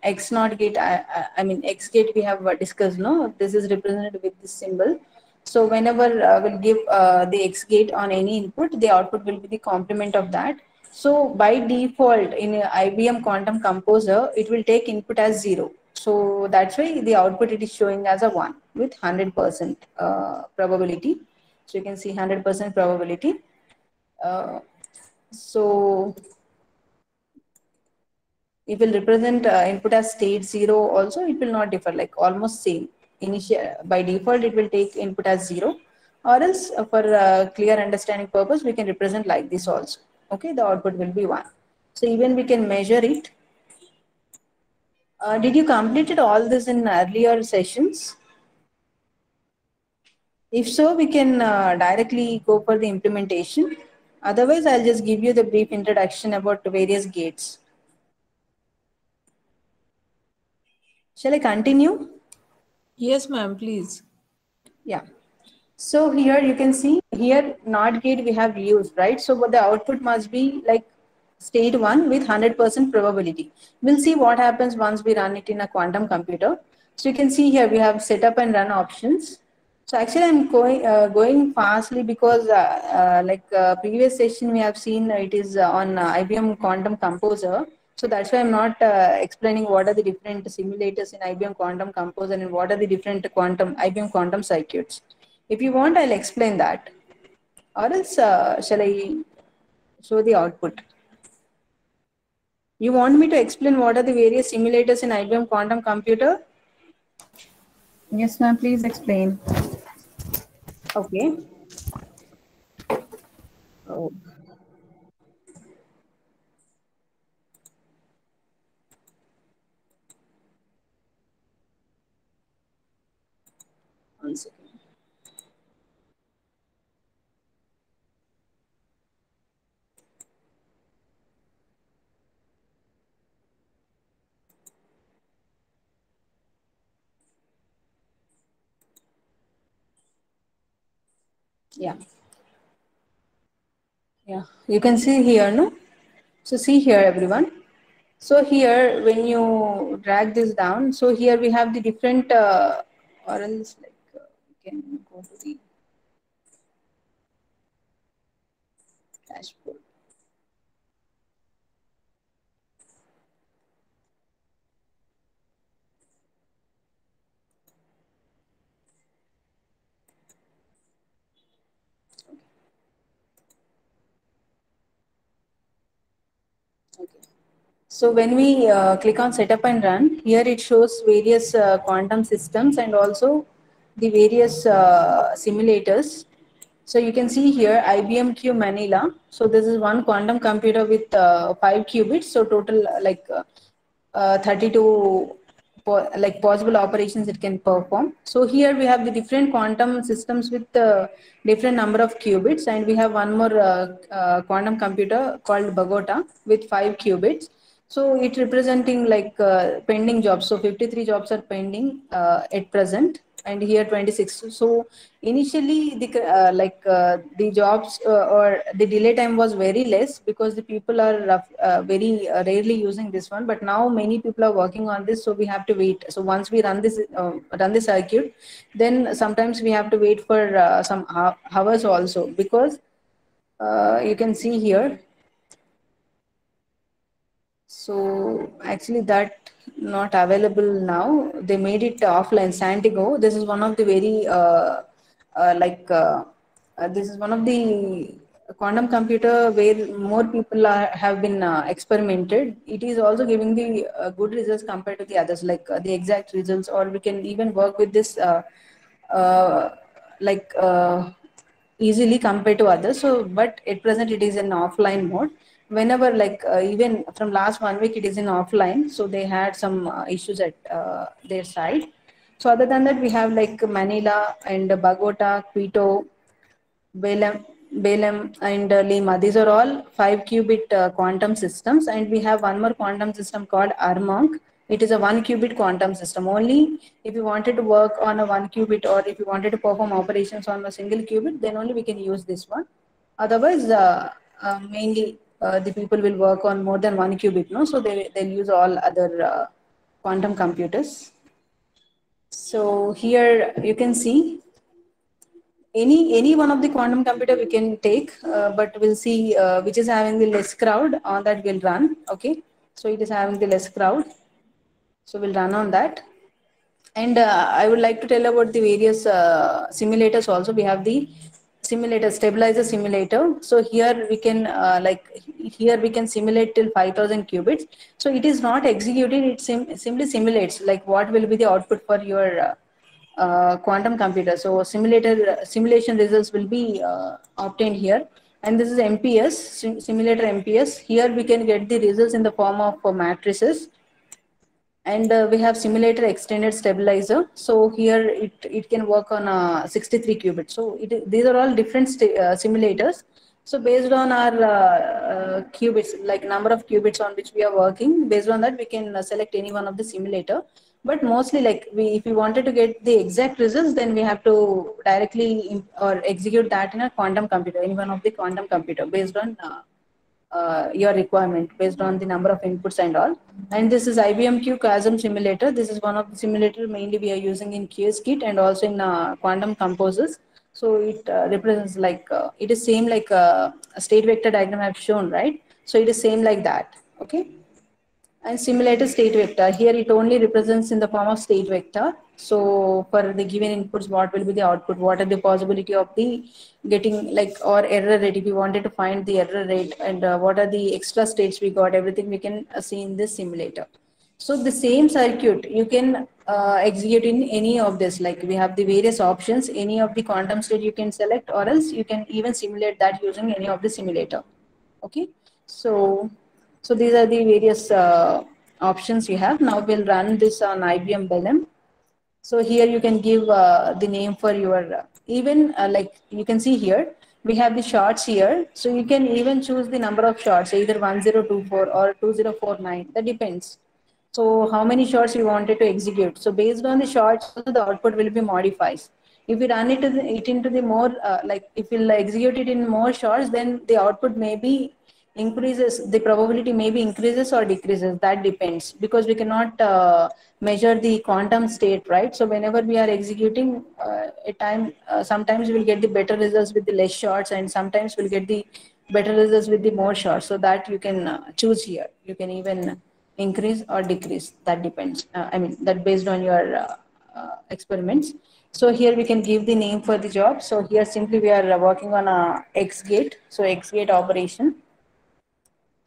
X NOT gate, I mean X gate we have discussed, no? This is represented with this symbol. So whenever we'll give the X gate on any input, the output will be the complement of that. So by default in IBM Quantum Composer, it will take input as 0. So that's why the output it is showing as a 1 with 100% probability. So you can see 100% probability. So it will represent input as state 0 also, it will not differ, like almost same. Initial by default it will take input as 0, or else for clear understanding purpose we can represent like this also. Okay, the output will be 1. So even we can measure it. Did you completed all this in earlier sessions? If so, we can directly go for the implementation. Otherwise, I'll just give you the brief introduction about the various gates. Shall I continue? Yes, ma'am, please. Yeah. So here you can see here NOT gate we have used, right? So but the output must be like state 1 with 100% probability. We'll see what happens once we run it in a quantum computer. So you can see here we have setup and run options. So actually I'm going fastly because previous session we have seen it is on IBM Quantum Composer. So that's why I'm not explaining what are the different simulators in IBM Quantum Composer and what are the different quantum IBM quantum circuits. If you want, I'll explain that. Or else, shall I show the output? You want me to explain what are the various simulators in IBM Quantum Computer? Yes, ma'am, please explain. Okay. Oh. One second. Yeah. Yeah, you can see here, no? So see here, everyone. So here, when you drag this down, so here we have the different, or else like we can go to the dashboard. Okay. So when we click on setup and run, here it shows various quantum systems and also the various simulators. So you can see here IBM Q Manila. So this is one quantum computer with 5 qubits. So total 32 possible operations it can perform. So here we have the different quantum systems with different number of qubits, and we have one more quantum computer called Bogota with 5 qubits. So it representing like pending jobs. So 53 jobs are pending at present, and here 26. So initially the jobs or the delay time was very less because the people are very rarely using this one, but now many people are working on this, so we have to wait. So once we run the circuit, then sometimes we have to wait for some hours also, because you can see here. So actually that not available now. They made it offline. Santiago. This is one of the very this is one of the quantum computer where more people have been experimented. It is also giving the good results compared to the others, like the exact results, or we can even work with this uh, like. Easily compared to others. So but at present it is in offline mode. Whenever even from last 1 week it is in offline, so they had some issues at their side. So other than that, we have like Manila and Bogota, Quito, Belem and Lima. These are all 5 qubit quantum systems, and we have one more quantum system called Armonk. It is a 1 qubit quantum system. Only if you wanted to work on a 1 qubit, or if you wanted to perform operations on a single qubit, then only we can use this one. Otherwise, mainly the people will work on more than 1 qubit, no? So they'll use all other quantum computers. So here you can see any one of the quantum computer we can take, but we'll see which is having the less crowd, on that will run. Okay, so it is having the less crowd, so we'll run on that. And I would like to tell about the various simulators also. We have the simulator, stabilizer simulator. So here we can here we can simulate till 5,000 qubits. So it is not executed, it simply simulates like what will be the output for your quantum computer. So simulation results will be obtained here. And this is MPS, simulator MPS. Here we can get the results in the form of matrices. And we have simulator extended stabilizer. So here it can work on 63 qubits. So these are all different simulators. So based on our qubits, like number of qubits on which we are working, based on that we can select any one of the simulator. But mostly, like if we wanted to get the exact results, then we have to directly or execute that in a quantum computer, any one of the quantum computer, based on your requirement, based on the number of inputs and all. And this is IBM Q QASM simulator. This is one of the simulator mainly we are using in QSKIT and also in quantum composers. So it represents like it is same like a state vector diagram I've shown, right? So it is same like that. Okay. And simulated state vector, here it only represents in the form of state vector. So for the given inputs, what will be the output? What are the possibility of the getting like or error rate, if you wanted to find the error rate, and what are the extra states we got, everything we can see in this simulator. So the same circuit you can execute in any of this, like we have the various options, any of the quantum state you can select, or else you can even simulate that using any of the simulator. Okay, so these are the various options you have. Now we'll run this on IBM Bellum. So here you can give the name for your even like you can see here we have the shots here. So you can even choose the number of shots, either 1024 or 2049. That depends. So how many shots you wanted to execute. So based on the shots, the output will be modified. If you run it into the more like if you'll execute it in more shots, then the output may be increases, the probability maybe increases or decreases. That depends, because we cannot measure the quantum state, right? So whenever we are executing a time, sometimes we'll get the better results with the less shots, and sometimes we'll get the better results with the more shots. So that you can choose here. You can even increase or decrease. That depends. I mean that based on your experiments. So here we can give the name for the job. So here simply we are working on a X gate. So X gate operation.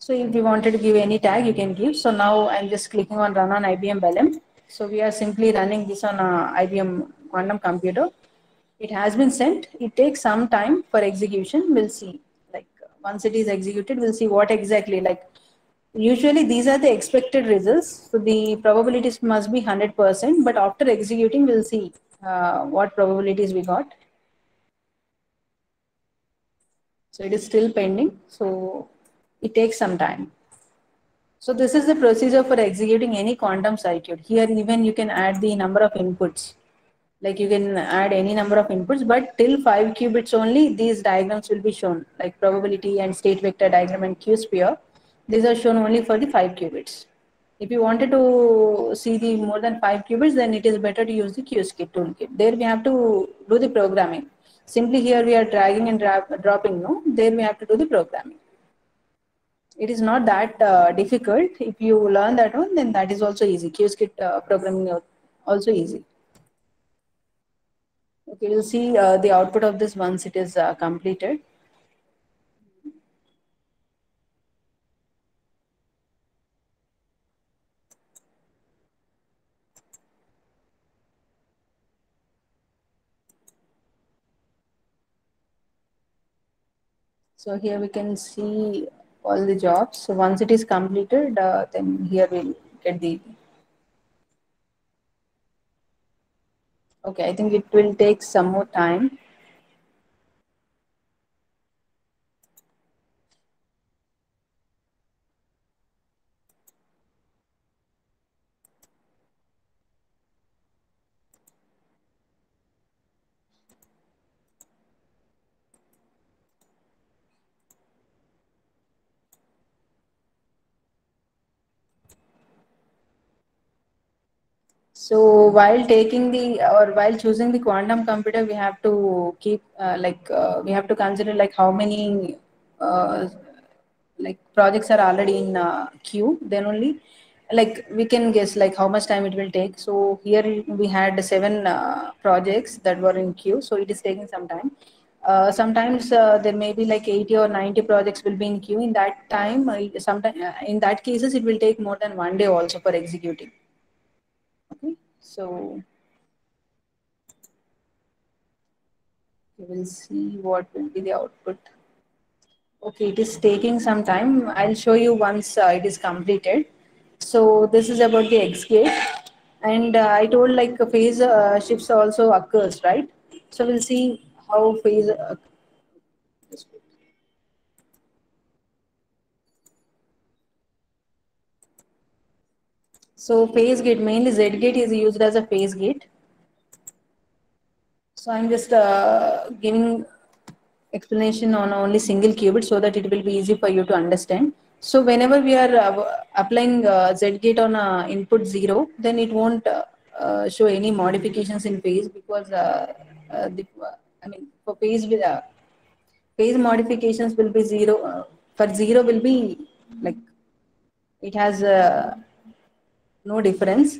So if you wanted to give any tag, you can give. So now I'm just clicking on run on IBM Bellum. So we are simply running this on a IBM quantum computer. It has been sent. It takes some time for execution. We'll see. Like once it is executed, we'll see what exactly like. Usually these are the expected results. So the probabilities must be 100%. But after executing, we'll see what probabilities we got. So it is still pending. So it takes some time. So this is the procedure for executing any quantum circuit. Here even you can add the number of inputs. Like you can add any number of inputs, but till 5 qubits only these diagrams will be shown, like probability and state vector diagram and Q-sphere. These are shown only for the 5 qubits. If you wanted to see the more than 5 qubits, then it is better to use the QSKIT toolkit. There we have to do the programming. Simply here we are dragging and dropping, no? There we have to do the programming. It is not that difficult. If you learn that one, then that is also easy. QSKIT programming also easy. Okay, we'll see the output of this once it is completed. So here we can see all the jobs. So once it is completed, then here we'll get the. Okay, I think it will take some more time. So while taking the or while choosing the quantum computer, we have to keep we have to consider like how many like projects are already in queue. Then only like we can guess like how much time it will take. So here we had 7 projects that were in queue, so it is taking some time. Sometimes there may be like 80 or 90 projects will be in queue. In that time, sometimes in that cases it will take more than 1 day also for executing. Okay, so we will see what will be the output. Okay, it is taking some time. I'll show you once it is completed. So this is about the X gate, and I told like a phase shifts also occurs, right? So we'll see how phase. So phase gate, mainly Z gate is used as a phase gate. So I'm just giving explanation on only single qubit so that it will be easy for you to understand. So whenever we are applying Z gate on input 0, then it won't show any modifications in phase, because I mean for phase with phase modifications will be 0. For 0 will be like it has no difference.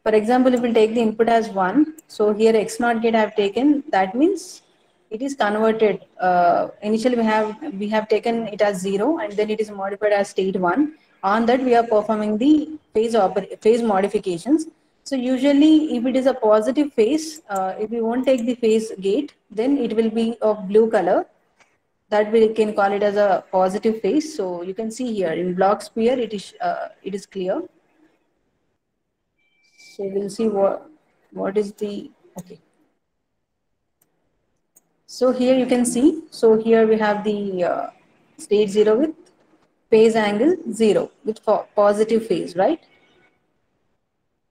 For example, if we take the input as 1, so here X naught gate I have taken, that means it is converted. Initially we have taken it as 0, and then it is modified as state 1. On that we are performing the phase modifications. So usually if it is a positive phase, if we won't take the phase gate, then it will be of blue color. That we can call it as a positive phase. So you can see here in block sphere it is clear. So we'll see what is the, okay. So here you can see, so here we have the state 0 with phase angle 0 with positive phase, right?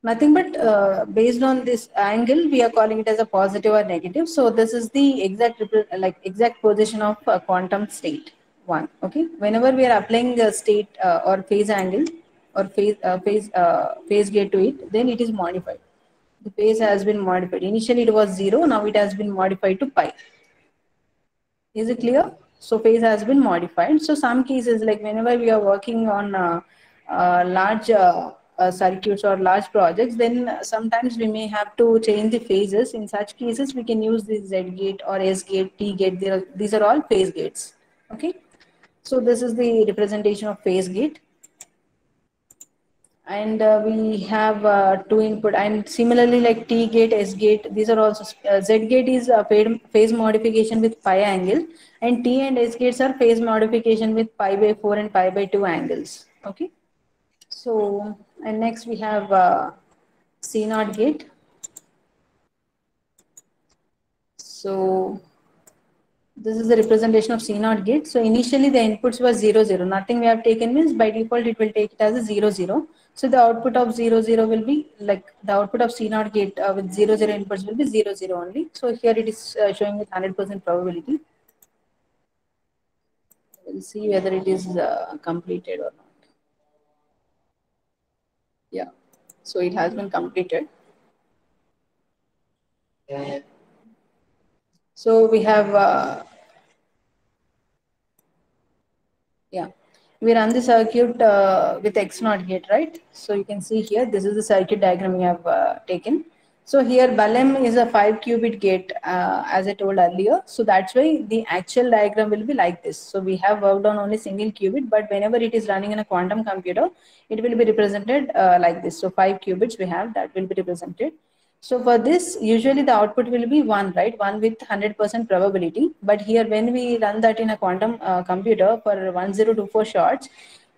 Nothing but based on this angle, we are calling it as a positive or negative. So this is the exact position of quantum state 1. Okay. Whenever we are applying the state or phase angle or phase gate to it, then it is modified. The phase has been modified. Initially it was 0, now it has been modified to pi. Is it clear? So phase has been modified. So some cases, like whenever we are working on large circuits or large projects, then sometimes we may have to change the phases. In such cases, we can use the Z gate or S gate, T gate. These are all phase gates. Okay. So this is the representation of phase gate. And we have 2 input, and similarly like T gate, S gate, these are also Z gate is a phase modification with pi angle, and T and S gates are phase modification with pi by 4 and pi by 2 angles. Okay. So, and next we have C naught gate. So this is the representation of C naught gate. So initially the inputs were 0, 0. Nothing we have taken means by default it will take it as a 0, 0. So the output of 0, 0 will be like the output of C naught gate with 0, 0 inputs will be 0, 0 only. So here it is showing with 100% probability. We'll see whether it is completed or not. Yeah. So it has been completed. So we have yeah, we run the circuit with X naught gate, right? So you can see here, this is the circuit diagram we have taken. So here Balem is a 5 qubit gate, as I told earlier. So that's why the actual diagram will be like this. So we have worked on only single qubit, but whenever it is running in a quantum computer, it will be represented like this. So 5 qubits we have that will be represented. So for this, usually the output will be 1, right? 1 with 100% probability. But here when we run that in a quantum computer for 1024 shots,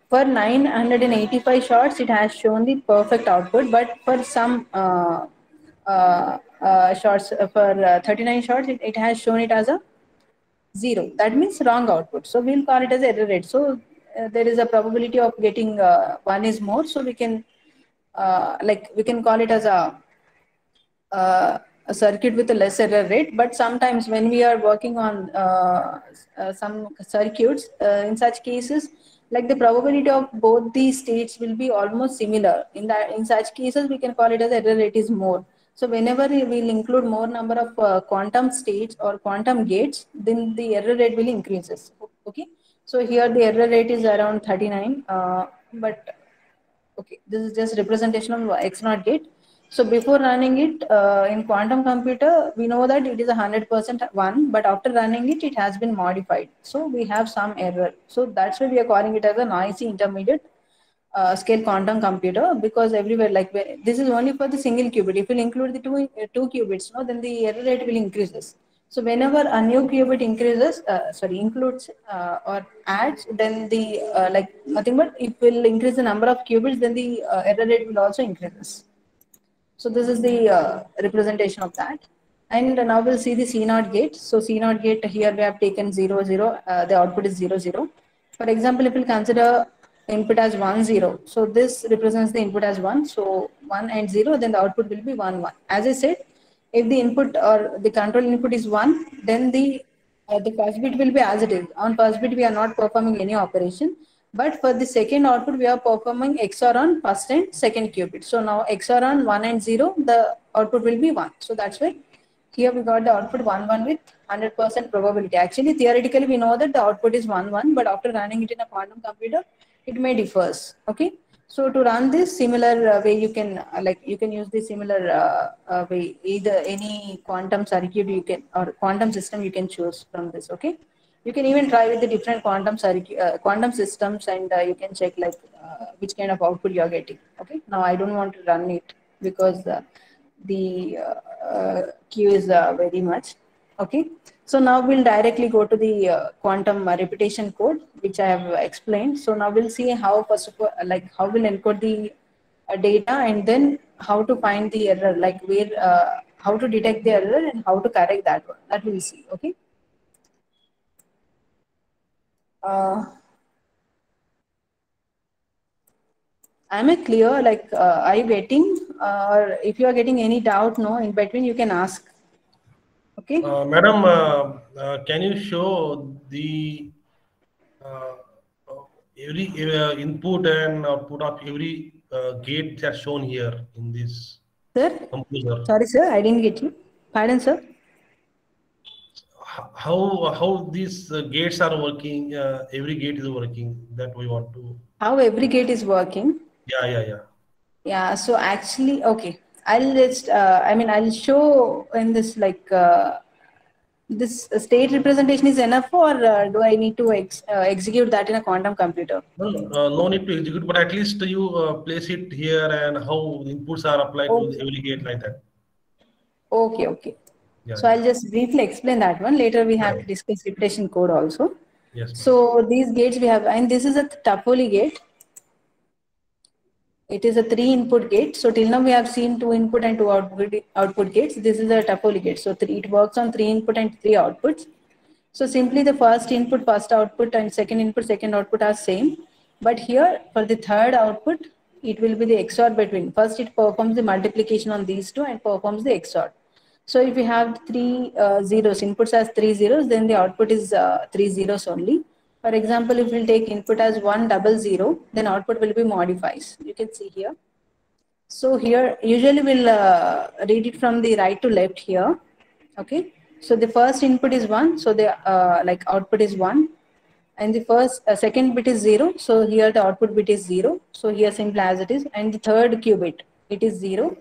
for 985 shots, it has shown the perfect output. But for some shots, for 39 shots, it has shown it as a 0. That means wrong output. So we'll call it as error rate. So there is a probability of getting 1 is more. So we can we can call it as a circuit with a less error rate. But sometimes when we are working on some circuits, in such cases, Like the probability of both these states will be almost similar. In such cases, we can call it as error rate is more. So whenever we will include more number of quantum states or quantum gates, then the error rate will increases. Okay. So here the error rate is around 39, but okay, this is just representation of X naught gate. So before running it in quantum computer, we know that it is 100% one, but after running it, it has been modified. So we have some error. So that's why we are calling it as a noisy intermediate scale quantum computer, because everywhere, like this is only for the single qubit. If you include the two qubits, no, then the error rate will increases. So whenever a new qubit increases, includes or adds, then the like nothing but it will increase the number of qubits, then the error rate will also increases. So this is the representation of that. And now we'll see the C0 gate. So C0 gate, here we have taken 0, 0. The output is 0, 0. For example, if we consider input as 1, 0. So this represents the input as 1. So 1 and 0, then the output will be 1, 1. As I said, if the input or the control input is 1, then the first bit will be as it is. On first bit, we are not performing any operation. But for the second output, we are performing XOR on first and second qubit. So now XOR on 1 and 0, the output will be 1. So that's why here we got the output 1, 1 with 100% probability. Actually, theoretically, we know that the output is 1, 1, but after running it in a quantum computer, it may differs. Okay. So to run this similar way, you can you can use the similar way, either any quantum circuit you can or quantum system you can choose from this. Okay. You can even try with the different quantum systems, and you can check which kind of output you are getting. Okay. Now I don't want to run it because the queue is very much. Okay. So now we'll directly go to the quantum repetition code, which I have explained. So now we'll see how, first of all, how we'll encode the data, and then how to find the error, how to detect the error and how to correct that one. That we'll see. Okay. Am I clear? Are you getting, or if you are getting any doubt, no, in between you can ask. Okay. Madam, can you show the every input and output of every gate that's shown here in this computer? Sorry, sir, I didn't get you. Pardon, sir. How these gates are working? Every gate is working. That we want to. How every gate is working? Yeah. Yeah. So actually, okay. I'll just. I'll show in this this state representation is enough, or do I need to execute that in a quantum computer? No need to execute, but at least you place it here and how inputs are applied to every gate like that. Okay. Yeah, so I'll just briefly explain that one. Later we have to discuss repetition code also. Yes. So these gates we have, and this is a Toffoli gate. It is a 3-input gate. So till now we have seen 2 input and 2 output gates. This is a Toffoli gate. So it works on 3 input and 3 outputs. So simply the first input, first output, and second input, second output are same. But here for the third output, it will be the XOR between. First it performs the multiplication on these two and performs the XOR. So if you have 3 zeros, inputs as 3 zeros, then the output is 3 zeros only. For example, if we'll take input as 100, then output will be modifies. You can see here. So here, usually we'll read it from the right to left here. Okay. So the first input is 1. So the output is 1. And the second bit is 0. So here the output bit is 0. So here simply as it is. And the third qubit, it is 0.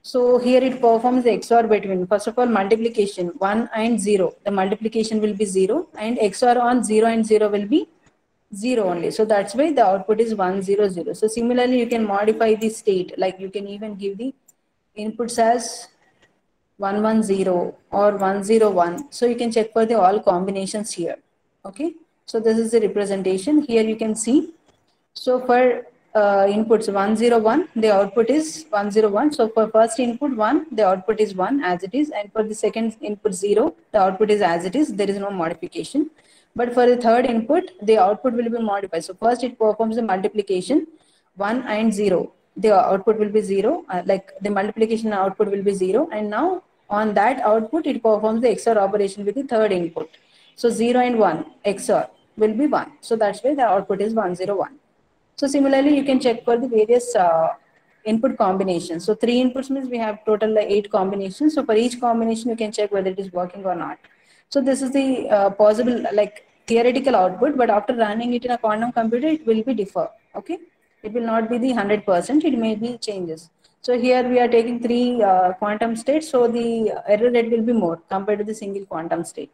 So here it performs the XOR between, first of all, multiplication 1 and 0. The multiplication will be 0, and XOR on 0 and 0 will be 0 only. So that's why the output is 1, 0, 0. So similarly, you can modify the state, like you can even give the inputs as 1, 1, 0 or 1, 0, 1. So you can check for the all combinations here. Okay. So this is the representation. Here you can see. So for inputs 1, 0, 1, the output is 1, 0, 1. So for first input 1, the output is 1 as it is. And for the second input 0, the output is as it is. There is no modification. But for the third input, the output will be modified. So first it performs the multiplication 1 and 0. The output will be 0. The multiplication output will be 0. And now on that output, it performs the XOR operation with the third input. So 0 and 1 XOR. will be 1. So that's why the output is 101. So similarly, you can check for the various input combinations. So 3 inputs means we have total 8 combinations. So for each combination, you can check whether it is working or not. So this is the possible like theoretical output, but after running it in a quantum computer, it will be differ. Okay, it will not be the 100%. It may be changes. So here we are taking 3 quantum states. So the error rate will be more compared to the single quantum state.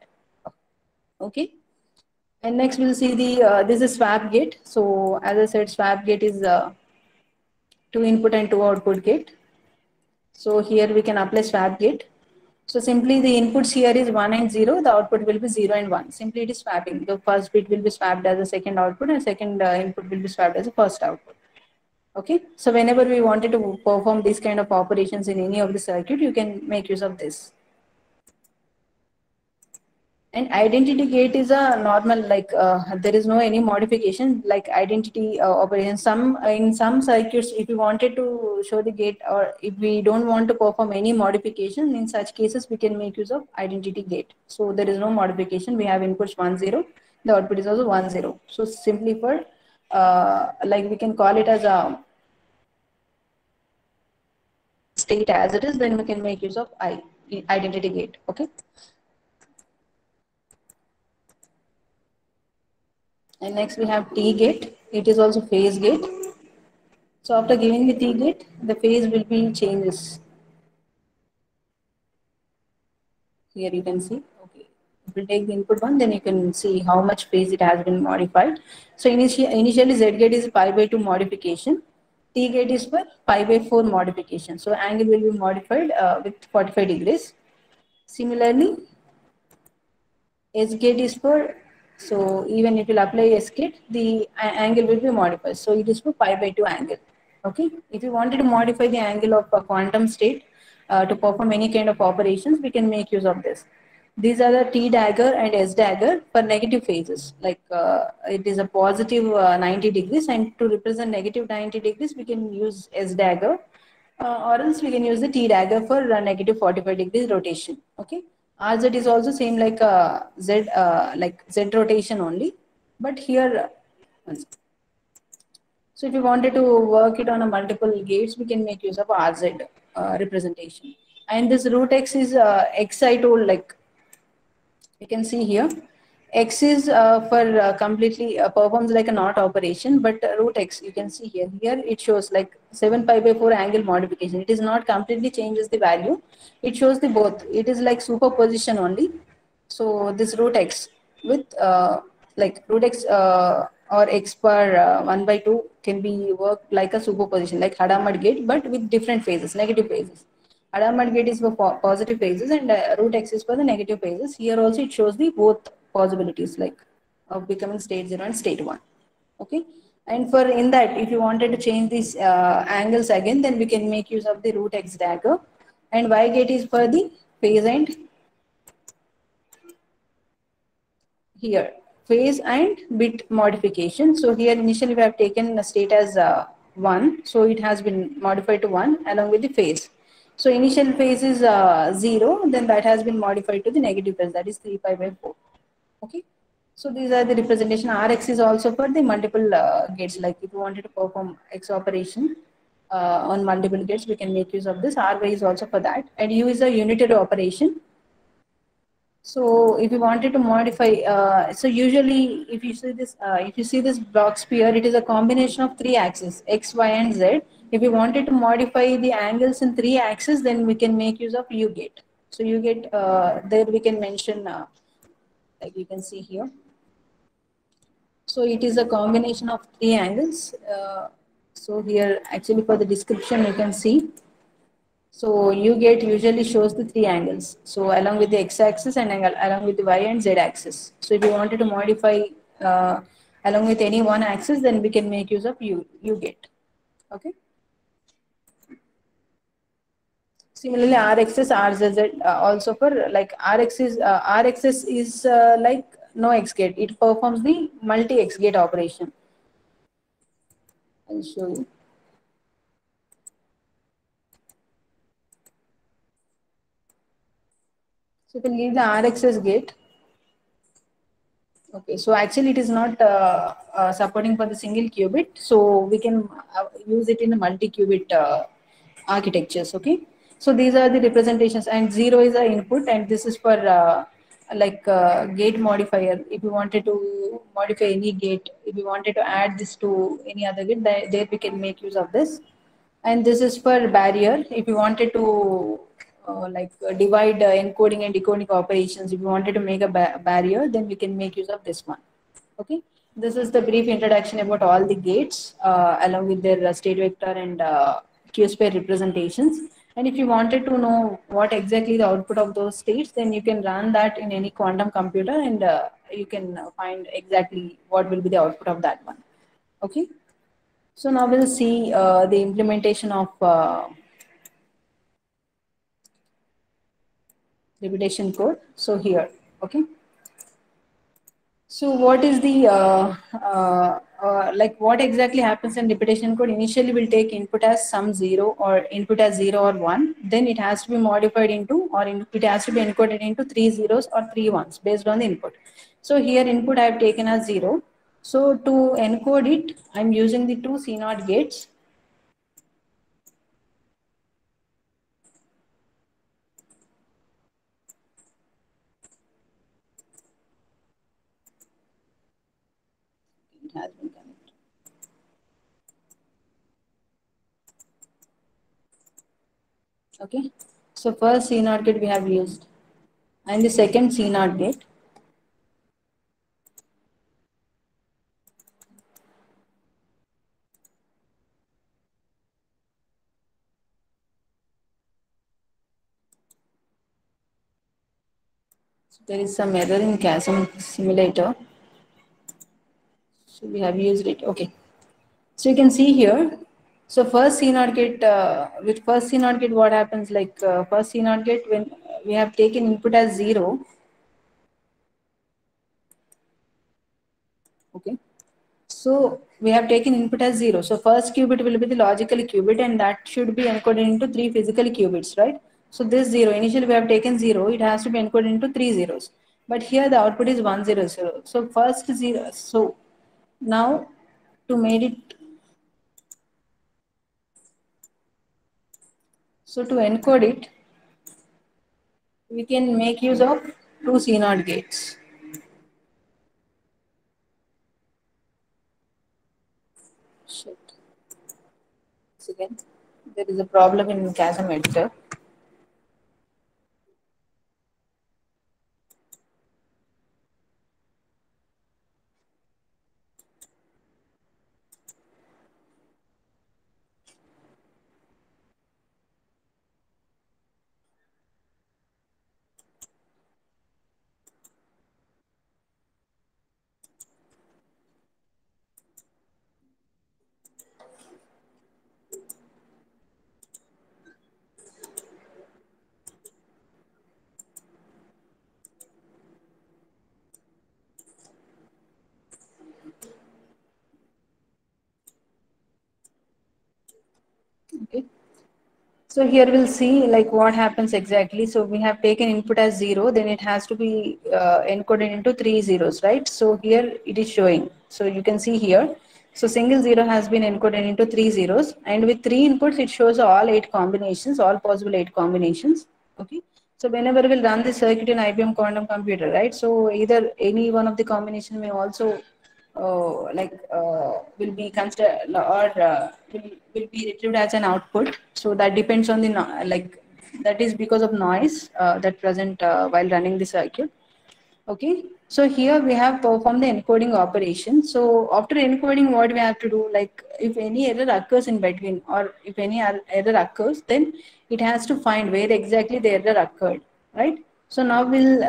Okay. And next we'll see the this is swap gate. So as I said, swap gate is 2 input and 2 output gate. So here we can apply swap gate. So simply the inputs here is 1 and 0, the output will be 0 and 1. Simply it is swapping. The first bit will be swapped as a second output and second input will be swapped as a first output. Okay. So whenever we wanted to perform these kind of operations in any of the circuit, you can make use of this. And identity gate is a normal, like there is no any modification like identity operation. Some in some circuits, if you wanted to show the gate or if we don't want to perform any modification, in such cases we can make use of identity gate. So there is no modification. We have inputs 1 0, the output is also 1 0. So simply for like we can call it as a state as it is, then we can make use of identity gate. Okay. And next we have T gate. It is also phase gate. So after giving the T gate, the phase will be changes. Here you can see. Okay, if you take the input 1, then you can see how much phase it has been modified. So initially Z gate is pi by 2 modification. T gate is for pi by 4 modification. So angle will be modified with 45 degrees. Similarly, S gate is for, so even if you apply S gate, the angle will be modified. So it is for pi by 2 angle. Okay. If you wanted to modify the angle of a quantum state to perform any kind of operations, we can make use of this. These are the T dagger and S dagger for negative phases. Like it is a positive 90 degrees, and to represent negative 90 degrees, we can use S dagger. Or else we can use the T dagger for negative 45 degrees rotation. Okay. RZ is also same like Z rotation only, but here. So if you wanted to work it on a multiple gates, we can make use of RZ representation. And this root X is X I told, like you can see here. X is for completely performs like a NOT operation, but root X, you can see here. Here it shows like 7 pi by 4 angle modification. It is not completely changes the value. It shows the both. It is like superposition only. So this root X with like root X or X per 1 by 2 can be worked like a superposition, like Hadamard gate, but with different phases, negative phases. Hadamard gate is for positive phases and root X is for the negative phases. Here also it shows the both possibilities, like of becoming state 0 and state 1. Okay. And for in that, if you wanted to change these angles again, then we can make use of the root X dagger. And Y gate is for the phase and here phase and bit modification. So here initially we have taken a state as 1. So it has been modified to 1 along with the phase. So initial phase is 0, then that has been modified to the negative phase, that is 3 pi by 4. Okay. So these are the representation. Rx is also for the multiple gates. Like if you wanted to perform X operation on multiple gates, we can make use of this. Ry is also for that. And U is a unitary operation. So if you wanted to modify, so usually if you see this block sphere, it is a combination of 3 axes, X, Y, and Z. If you wanted to modify the angles in 3 axes, then we can make use of U gate. So U gate, there we can mention, like you can see here. So it is a combination of 3 angles. So here actually for the description you can see. So U gate usually shows the 3 angles. So along with the x-axis and along with the y and z-axis. So if you wanted to modify along with any one axis, then we can make use of U gate. Okay. Similarly, RXS, RZZ also for like RXS is like no X gate. It performs the multi X gate operation. I'll show you. So you can leave the RXS gate. Okay, so actually it is not supporting for the single qubit, so we can use it in a multi-qubit architectures. Okay, so these are the representations, and 0 is the input, and this is for gate modifier. If you wanted to modify any gate, if you wanted to add this to any other gate, there we can make use of this. And this is for barrier. If you wanted to divide encoding and decoding operations, if you wanted to make a barrier, then we can make use of this one. Okay, this is the brief introduction about all the gates along with their state vector and q-sphere representations. And if you wanted to know what exactly the output of those states, then you can run that in any quantum computer, and you can find exactly what will be the output of that one. Okay, so now we'll see the implementation of reputation code. So here, okay. So what is the what exactly happens in reputation code? Initially, we'll take input as some 0 or input as 0 or 1. Then it has to be modified into, or it has to be encoded into 3 zeros or 3 ones based on the input. So here input I have taken as 0. So to encode it, I'm using the two CNOT gates. It has been connected. Okay, so first CNOT gate we have used, and the second CNOT gate. So there is some error in CASM simulator. So we have used it. Okay. So you can see here. So first CNOT gate, with first CNOT gate, what happens? Like first CNOT gate, when we have taken input as 0. Okay. So we have taken input as 0. So first qubit will be the logical qubit, and that should be encoded into 3 physical qubits, right? So this 0, initially we have taken 0, it has to be encoded into 3 zeros. But here the output is 100. So first 0. So now to make it, so to encode it, we can make use of two CNOT gates. Shit. Once again, there is a problem in CASM editor. Okay. So here we'll see like what happens exactly. So we have taken input as 0, then it has to be encoded into 3 zeros, right? So here it is showing. So you can see here. So single 0 has been encoded into 3 zeros, and with 3 inputs, it shows all 8 combinations, all possible 8 combinations. Okay. So whenever we'll run the circuit in IBM quantum computer, right? So either any one of the combination may also will be considered, or will be retrieved as an output. So that depends on the that is because of noise that present while running the circuit. Okay, so here we have performed the encoding operation. So after encoding, what we have to do, like if any error occurs in between, or if any error occurs, then it has to find where exactly the error occurred, right? So now we'll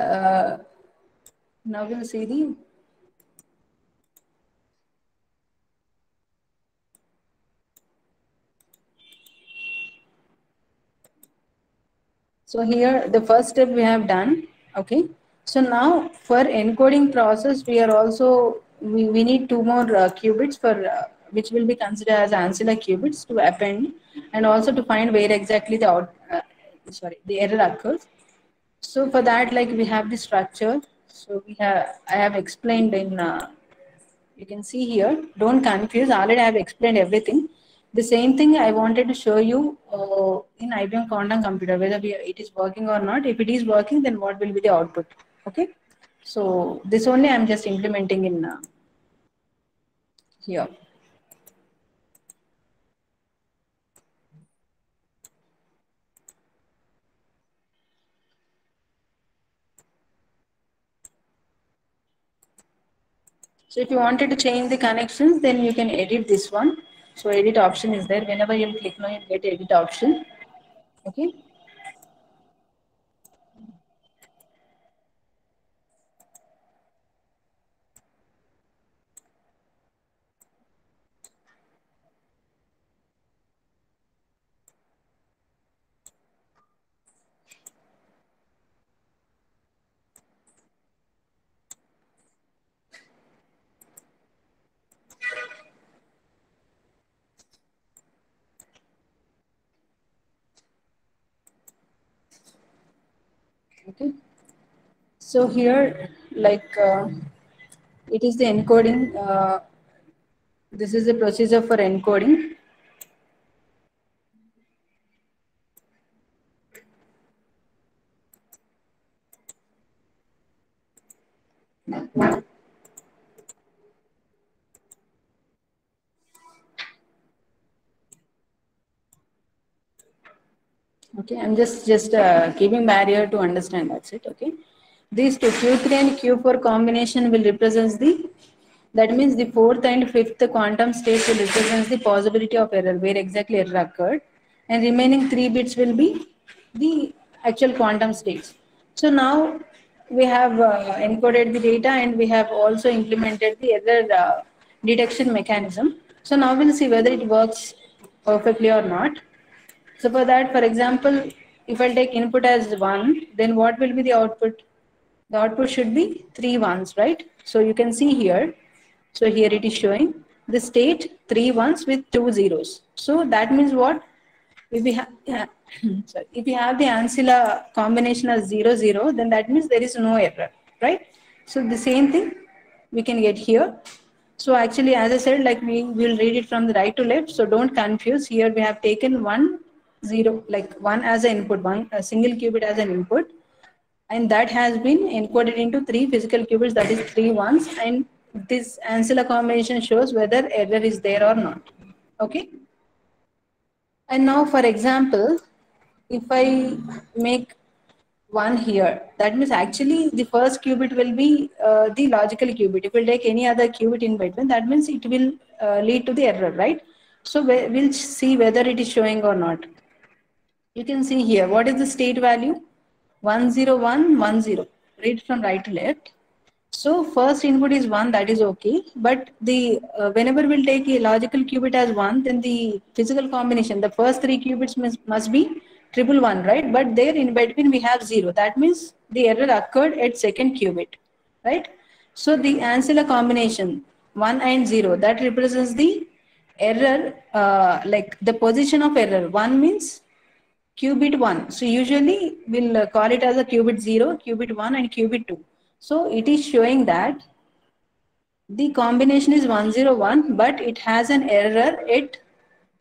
see the. So here the first step we have done. Okay. So now for encoding process, we are also, we need 2 more qubits for which will be considered as ancilla qubits to append, and also to find where exactly the the error occurs. So for that, like we have the structure. So I have explained in, you can see here, don't confuse, already I have explained everything. The same thing I wanted to show you in IBM quantum computer, whether it is working or not. If it is working, then what will be the output? Okay. So this only I'm just implementing in here. So if you wanted to change the connections, then you can edit this one. So edit option is there. Whenever you click on it, you get edit option. Okay. Okay. So here, like it is the encoding. This is the procedure for encoding. Okay, I'm just giving barrier to understand. That's it. Okay, these two Q3 and Q4 combination will represent the. That means the fourth and fifth quantum states will represent the possibility of error, where exactly error occurred, and remaining 3 bits will be the actual quantum states. So now we have encoded the data and we have also implemented the error detection mechanism. So now we'll see whether it works perfectly or not. So for that, for example, if I take input as 1, then what will be the output? The output should be 3 ones, right? So you can see here. So here it is showing the state 3 ones with 2 zeros. So that means what? If we have sorry, if we have the ancilla combination as 0 0, then that means there is no error, right? So the same thing we can get here. So actually, as I said, like we will read it from the right to left. So don't confuse. Here we have taken 1 0, like 1 as an input, a single qubit as an input, and that has been encoded into 3 physical qubits, that is 3 ones, and this ancilla combination shows whether error is there or not. Okay. And now, for example, if I make 1 here, that means actually the first qubit will be the logical qubit. If we take any other qubit in between, that means it will lead to the error, right? So we'll see whether it is showing or not. You can see here, what is the state value? 10110. Read from right to left. So first input is 1, that is okay. But the whenever we'll take a logical qubit as 1, then the physical combination, the first 3 qubits must be 111, right? But there in between we have 0. That means the error occurred at second qubit, right? So the ancilla combination 1 and 0, that represents the error, like the position of error. 1 means qubit 1. So usually we'll call it as a qubit 0, qubit 1 and qubit 2. So it is showing that the combination is 101, but it has an error at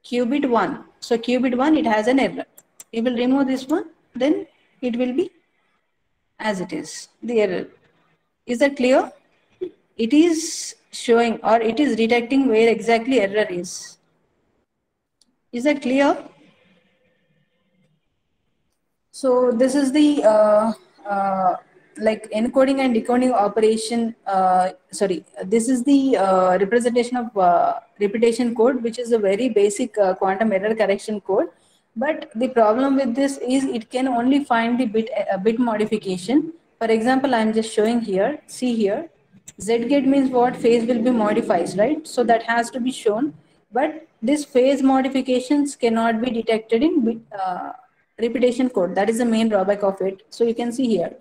qubit 1. So qubit 1, it has an error. We will remove this one, then it will be as it is, the error. Is that clear? It is showing, or it is detecting where exactly error is. Is that clear? So this is the like encoding and decoding operation. Sorry, this is the representation of repetition code, which is a very basic quantum error correction code. But the problem with this is it can only find the bit modification. For example, I'm just showing here. See here, Z gate means what? Phase will be modified, right? So that has to be shown. But this phase modifications cannot be detected in repetition code. That is the main drawback of it. So you can see here,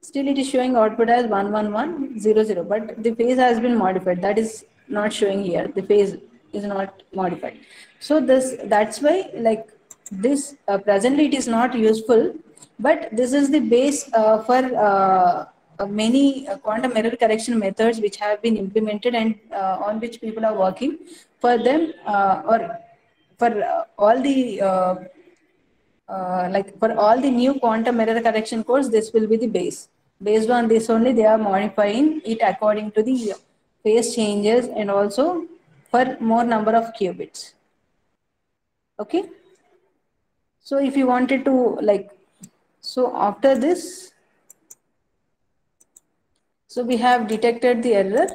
still it is showing output as 11100, but the phase has been modified. That is not showing here. The phase is not modified. So that's why, like this presently it is not useful, but this is the base for many quantum error correction methods which have been implemented and on which people are working. For them, or for all the like for all the new quantum error correction codes, this will be the base. Based on this only, they are modifying it according to the phase changes and also for more number of qubits. Okay. So if you wanted to like, so after this, so we have detected the error,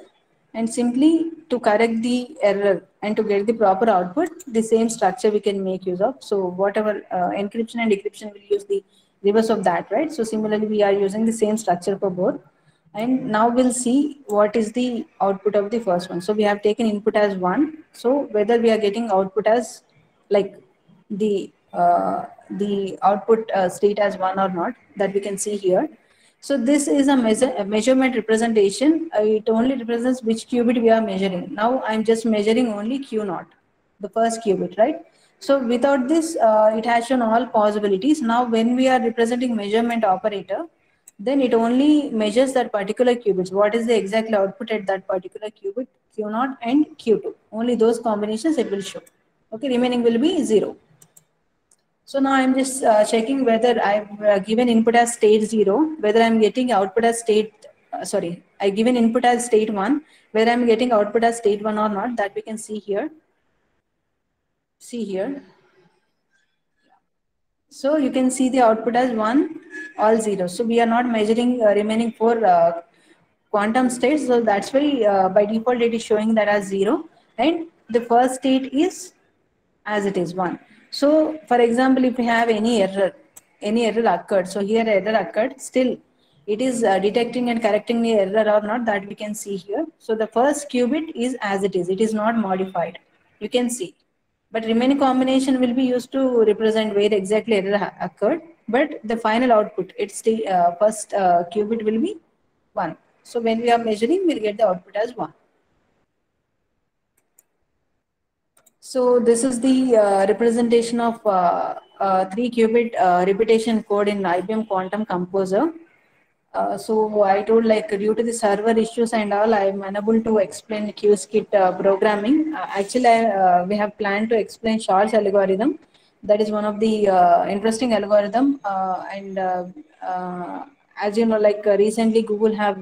and simply to correct the error and to get the proper output, the same structure we can make use of. So whatever encryption and decryption will use the reverse of that, right? So similarly, we are using the same structure for both. And now we'll see what is the output of the first one. So we have taken input as 1. So whether we are getting output as like the output state as 1 or not, that we can see here. So this is a measurement representation. It only represents which qubit we are measuring. Now I'm just measuring only Q0, the first qubit, right? So without this, it has shown all possibilities. Now when we are representing measurement operator, then it only measures that particular qubits. What is the exact output at that particular qubit, Q0 and Q2? Only those combinations it will show. Okay, remaining will be 0. So now I'm just checking whether I've given input as state 0, whether I'm getting output as state, I given input as state 1, whether I'm getting output as state 1 or not, that we can see here. See here. So you can see the output as 1, all 0. So we are not measuring remaining 4 quantum states. So that's why by default it is showing that as 0. And the first state is as it is 1. So for example, if we have any error occurred, so here error occurred, still it is detecting and correcting the error or not, that we can see here. So the first qubit is as it is not modified. You can see. But remaining combination will be used to represent where exactly error occurred. But the final output, its first qubit will be 1. So when we are measuring, we'll get the output as 1. So this is the representation of 3-qubit repetition code in IBM Quantum Composer. So I told, like, due to the server issues and all, I'm unable to explain QSKIT programming. Actually, we have planned to explain Shor's algorithm. That is one of the interesting algorithm. As you know, like recently Google have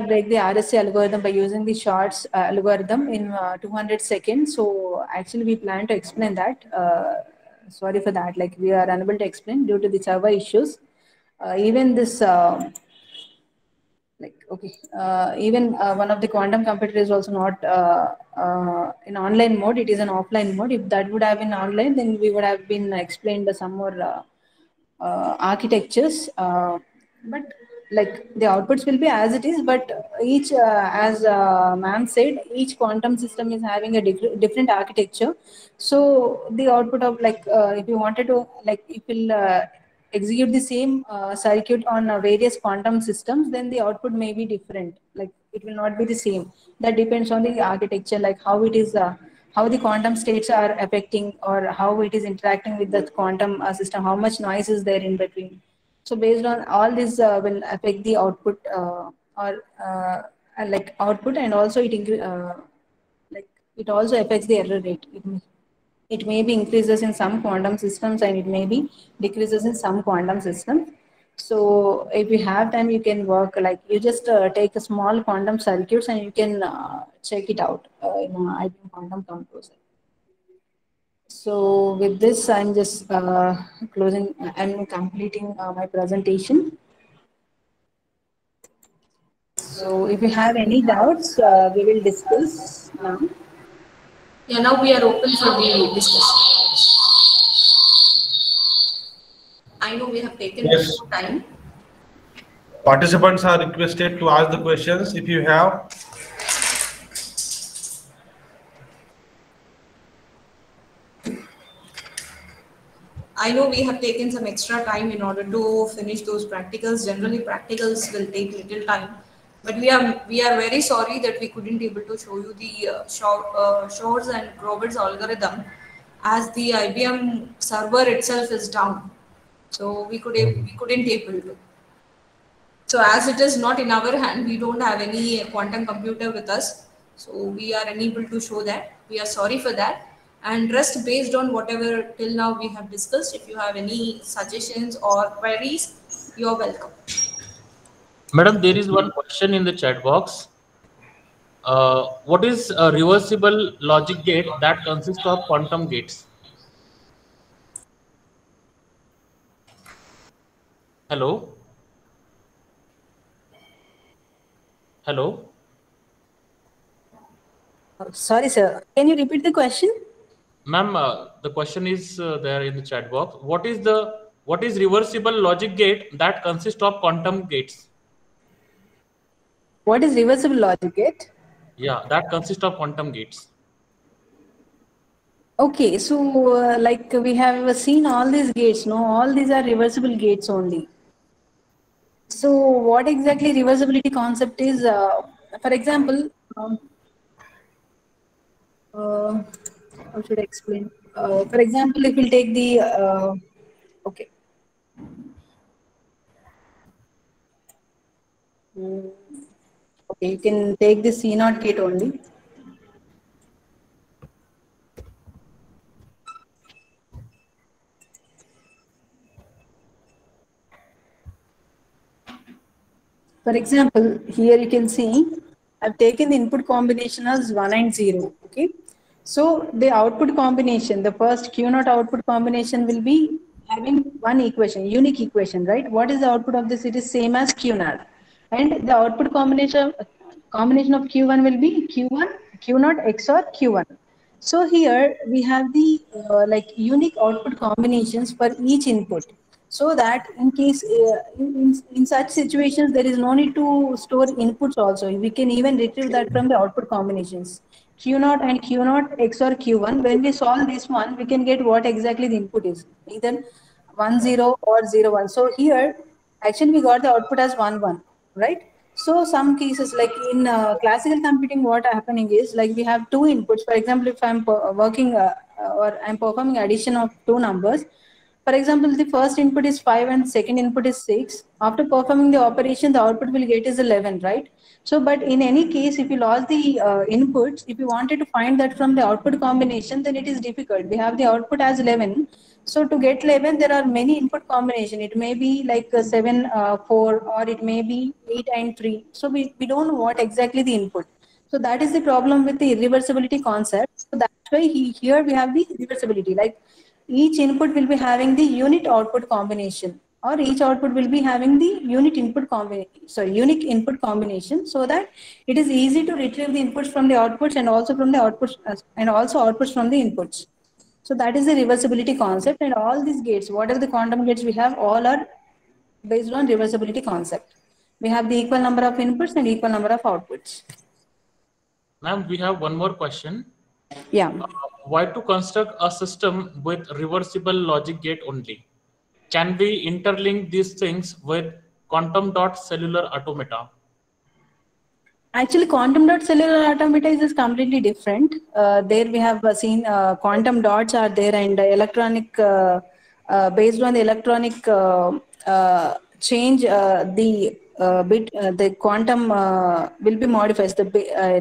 break the RSA algorithm by using the Shor's algorithm in 200 seconds. So actually we plan to explain that. Sorry for that. Like, we are unable to explain due to the server issues. Even this, even one of the quantum computer is also not in online mode. It is an offline mode. If that would have been online, then we would have been explained some more architectures. But like, the outputs will be as it is, but each, as ma'am said, each quantum system is having a different architecture. So the output of, like, if you wanted to, like, if you'll execute the same circuit on various quantum systems, then the output may be different. Like, it will not be the same. That depends on the architecture, like how it is, how the quantum states are affecting, or how it is interacting with the quantum system, how much noise is there in between. So based on all this will affect the output, like output, and also it also affects the error rate. It may be increases in some quantum systems and it may be decreases in some quantum systems. So if you have time, you can work, like, you just take a small quantum circuits and you can check it out in IBM Quantum Composer. So with this, I'm just I'm completing my presentation. So if you have any doubts, we will discuss now. Yeah, now we are open for the discussion. I know we have taken more time. Participants are requested to ask the questions if you have. I know we have taken some extra time in order to finish those practicals. Generally, practicals will take little time, but we are very sorry that we couldn't able to show you the Shor's and Roberts algorithm, as the IBM server itself is down, so we couldn't able to. So as it is not in our hand, we don't have any quantum computer with us. So we are unable to show that. We are sorry for that. And rest based on whatever till now we have discussed, if you have any suggestions or queries, you're welcome. Madam, there is one question in the chat box. What is a reversible logic gate that consists of quantum gates? Hello? Hello? Sorry, sir. Can you repeat the question? Ma'am, the question is there in the chat box. What is reversible logic gate that consists of quantum gates? What is reversible logic gate? Yeah, that consists of quantum gates. Okay, so like we have seen all these gates, no? All these are reversible gates only. So what exactly reversibility concept is? For example, how should I explain? For example, if we'll take the okay. Okay, you can take the C0 gate only. For example, here you can see I've taken the input combination as 1 and 0. Okay, so the output combination, the first Q0 output combination will be having one equation, unique equation, right? What is the output of this? It is same as Q0, and the output combination of Q1 will be Q1 Q0 XOR Q1. So here we have the like unique output combinations for each input, so that in case in such situations there is no need to store inputs also. We can even retrieve that from the output combinations. Q0 and Q0 XOR Q1. When we solve this one, we can get what exactly the input is, either 1 0 or 0 1. So here actually we got the output as 1 1, right? So some cases like in classical computing, what happening is like we have two inputs. For example, if I'm working or I'm performing addition of two numbers, for example, the first input is 5 and second input is 6. After performing the operation, the output will get is 11, right? So, but in any case, if you lost the inputs, if you wanted to find that from the output combination, then it is difficult. We have the output as 11. So to get 11, there are many input combination. It may be like 7, 4, or it may be 8 and 3. So we don't know what exactly the input. So that is the problem with the irreversibility concept. So that's why here we have the reversibility. Like each input will be having the unit output combination, or each output will be having the unit input combination, unique input combination, so that it is easy to retrieve the inputs from the outputs and also from the outputs and also outputs from the inputs. So that is the reversibility concept, and all these gates, whatever the quantum gates we have, all are based on reversibility concept. We have the equal number of inputs and equal number of outputs. Ma'am, we have one more question. Yeah. Why to construct a system with reversible logic gate only? Can we interlink these things with quantum dot cellular automata? Actually, quantum dot cellular automata is completely different. There we have seen quantum dots are there, and electronic based on the electronic change, the bit the quantum will be modified.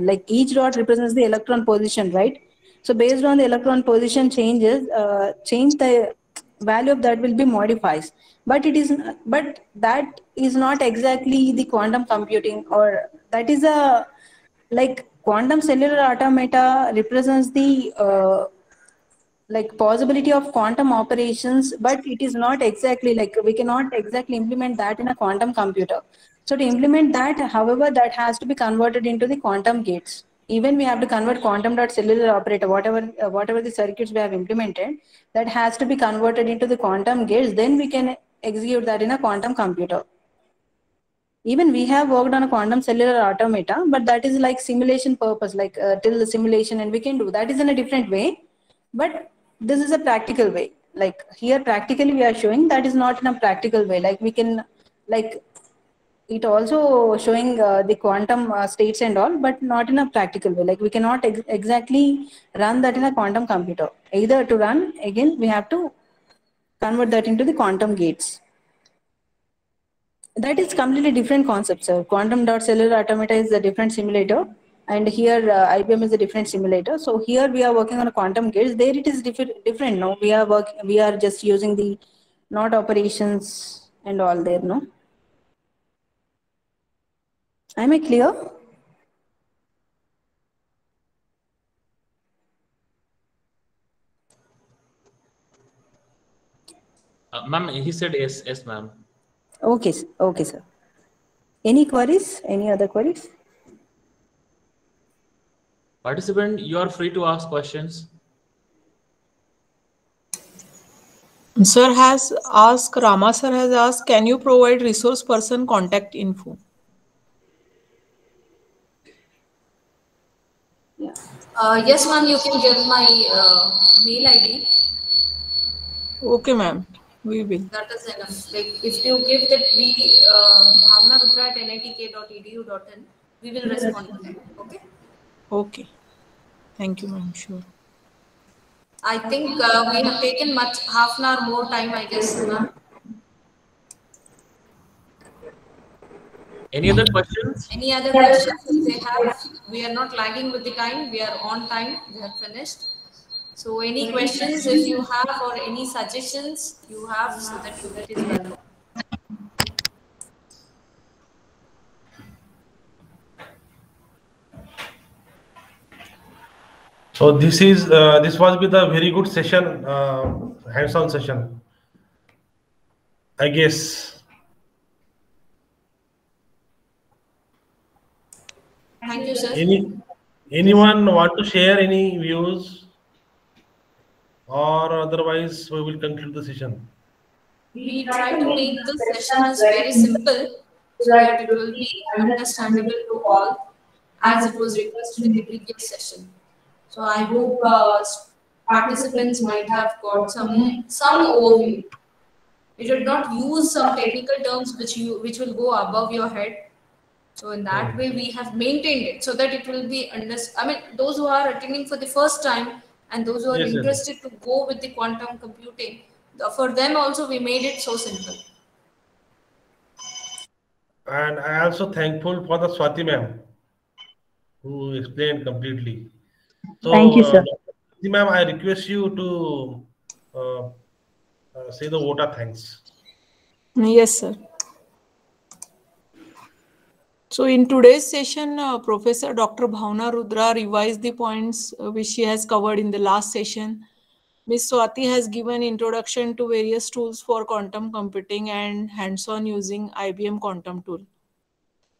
Like each dot represents the electron position, right? So based on the electron position changes, change the value of that will be modified. But that is not exactly the quantum computing, or that is a like quantum cellular automata represents the like possibility of quantum operations, but it is not exactly like we cannot exactly implement that in a quantum computer. So to implement that, however, that has to be converted into the quantum gates. Even we have to convert quantum dot cellular operator, whatever the circuits we have implemented, that has to be converted into the quantum gates. Then we can execute that in a quantum computer. Even we have worked on a quantum cellular automata, but that is like simulation purpose, like till the simulation, and we can do that is in a different way. But this is a practical way. Like here, practically we are showing that is not in a practical way. Like we can, like it also showing the quantum states and all, but not in a practical way. Like we cannot exactly run that in a quantum computer. Either to run, again, we have to convert that into the quantum gates. That is completely different concept, sir. Quantum dot cellular automata is a different simulator, and here IBM is a different simulator. So here we are working on a quantum gates. There it is different. No, we are just using the not operations and all there. No, am I clear? Ma'am, he said yes, yes, ma'am. Okay, okay, sir. Any queries? Any other queries? Participant, you are free to ask questions. Sir has asked, Rama sir has asked, can you provide resource person contact info? Yes, ma'am, you can give my mail ID. Okay, ma'am. We will. That is enough. Like if you give that we bhavnarudra@nitek.edu.in, we will respond to that. Okay. Okay. Thank you, ma'am. Sure. I think we have taken half an hour more time, I guess, ma'am. Any other questions? Any other questions if they have? We are not lagging with the time. We are on time. We have finished. So any questions if you have or any suggestions you have, so that it is welcome. So this was with a very good session, hands-on session, I guess. Thank you, sir. Anyone want to share any views, or otherwise we will conclude the session? We try to make the sessions very simple so that it will be understandable to all, as it was requested in the previous session. So I hope participants might have got some overview. You should not use some technical terms which will go above your head. So in that way, we have maintained it so that it will be understood. I mean, those who are attending for the first time and those who are interested to go with the quantum computing, for them also we made it so simple. And I also thankful for the Swati ma'am who explained completely. So, Thank you, sir. Ma'am, I request you to say the vote of thanks. Yes, sir. So in today's session, Professor Dr. Bhavna Rudra revised the points which she has covered in the last session. Ms. Swati has given introduction to various tools for quantum computing and hands-on using IBM Quantum Tool.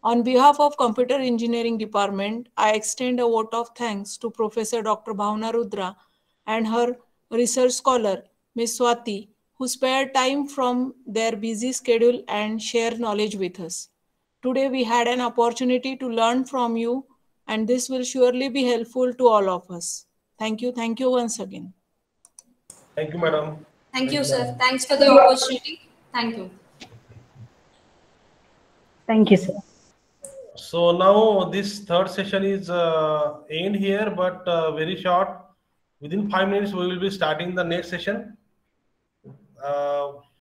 On behalf of Computer Engineering Department, I extend a vote of thanks to Professor Dr. Bhavna Rudra and her research scholar, Ms. Swati, who spared time from their busy schedule and share knowledge with us. Today we had an opportunity to learn from you, and this will surely be helpful to all of us. Thank you. Thank you once again. Thank you, madam. Thank you, sir. Thanks for the opportunity. Thank you. Thank you, sir. So now this third session is end here, but very short. Within 5 minutes, we will be starting the next session.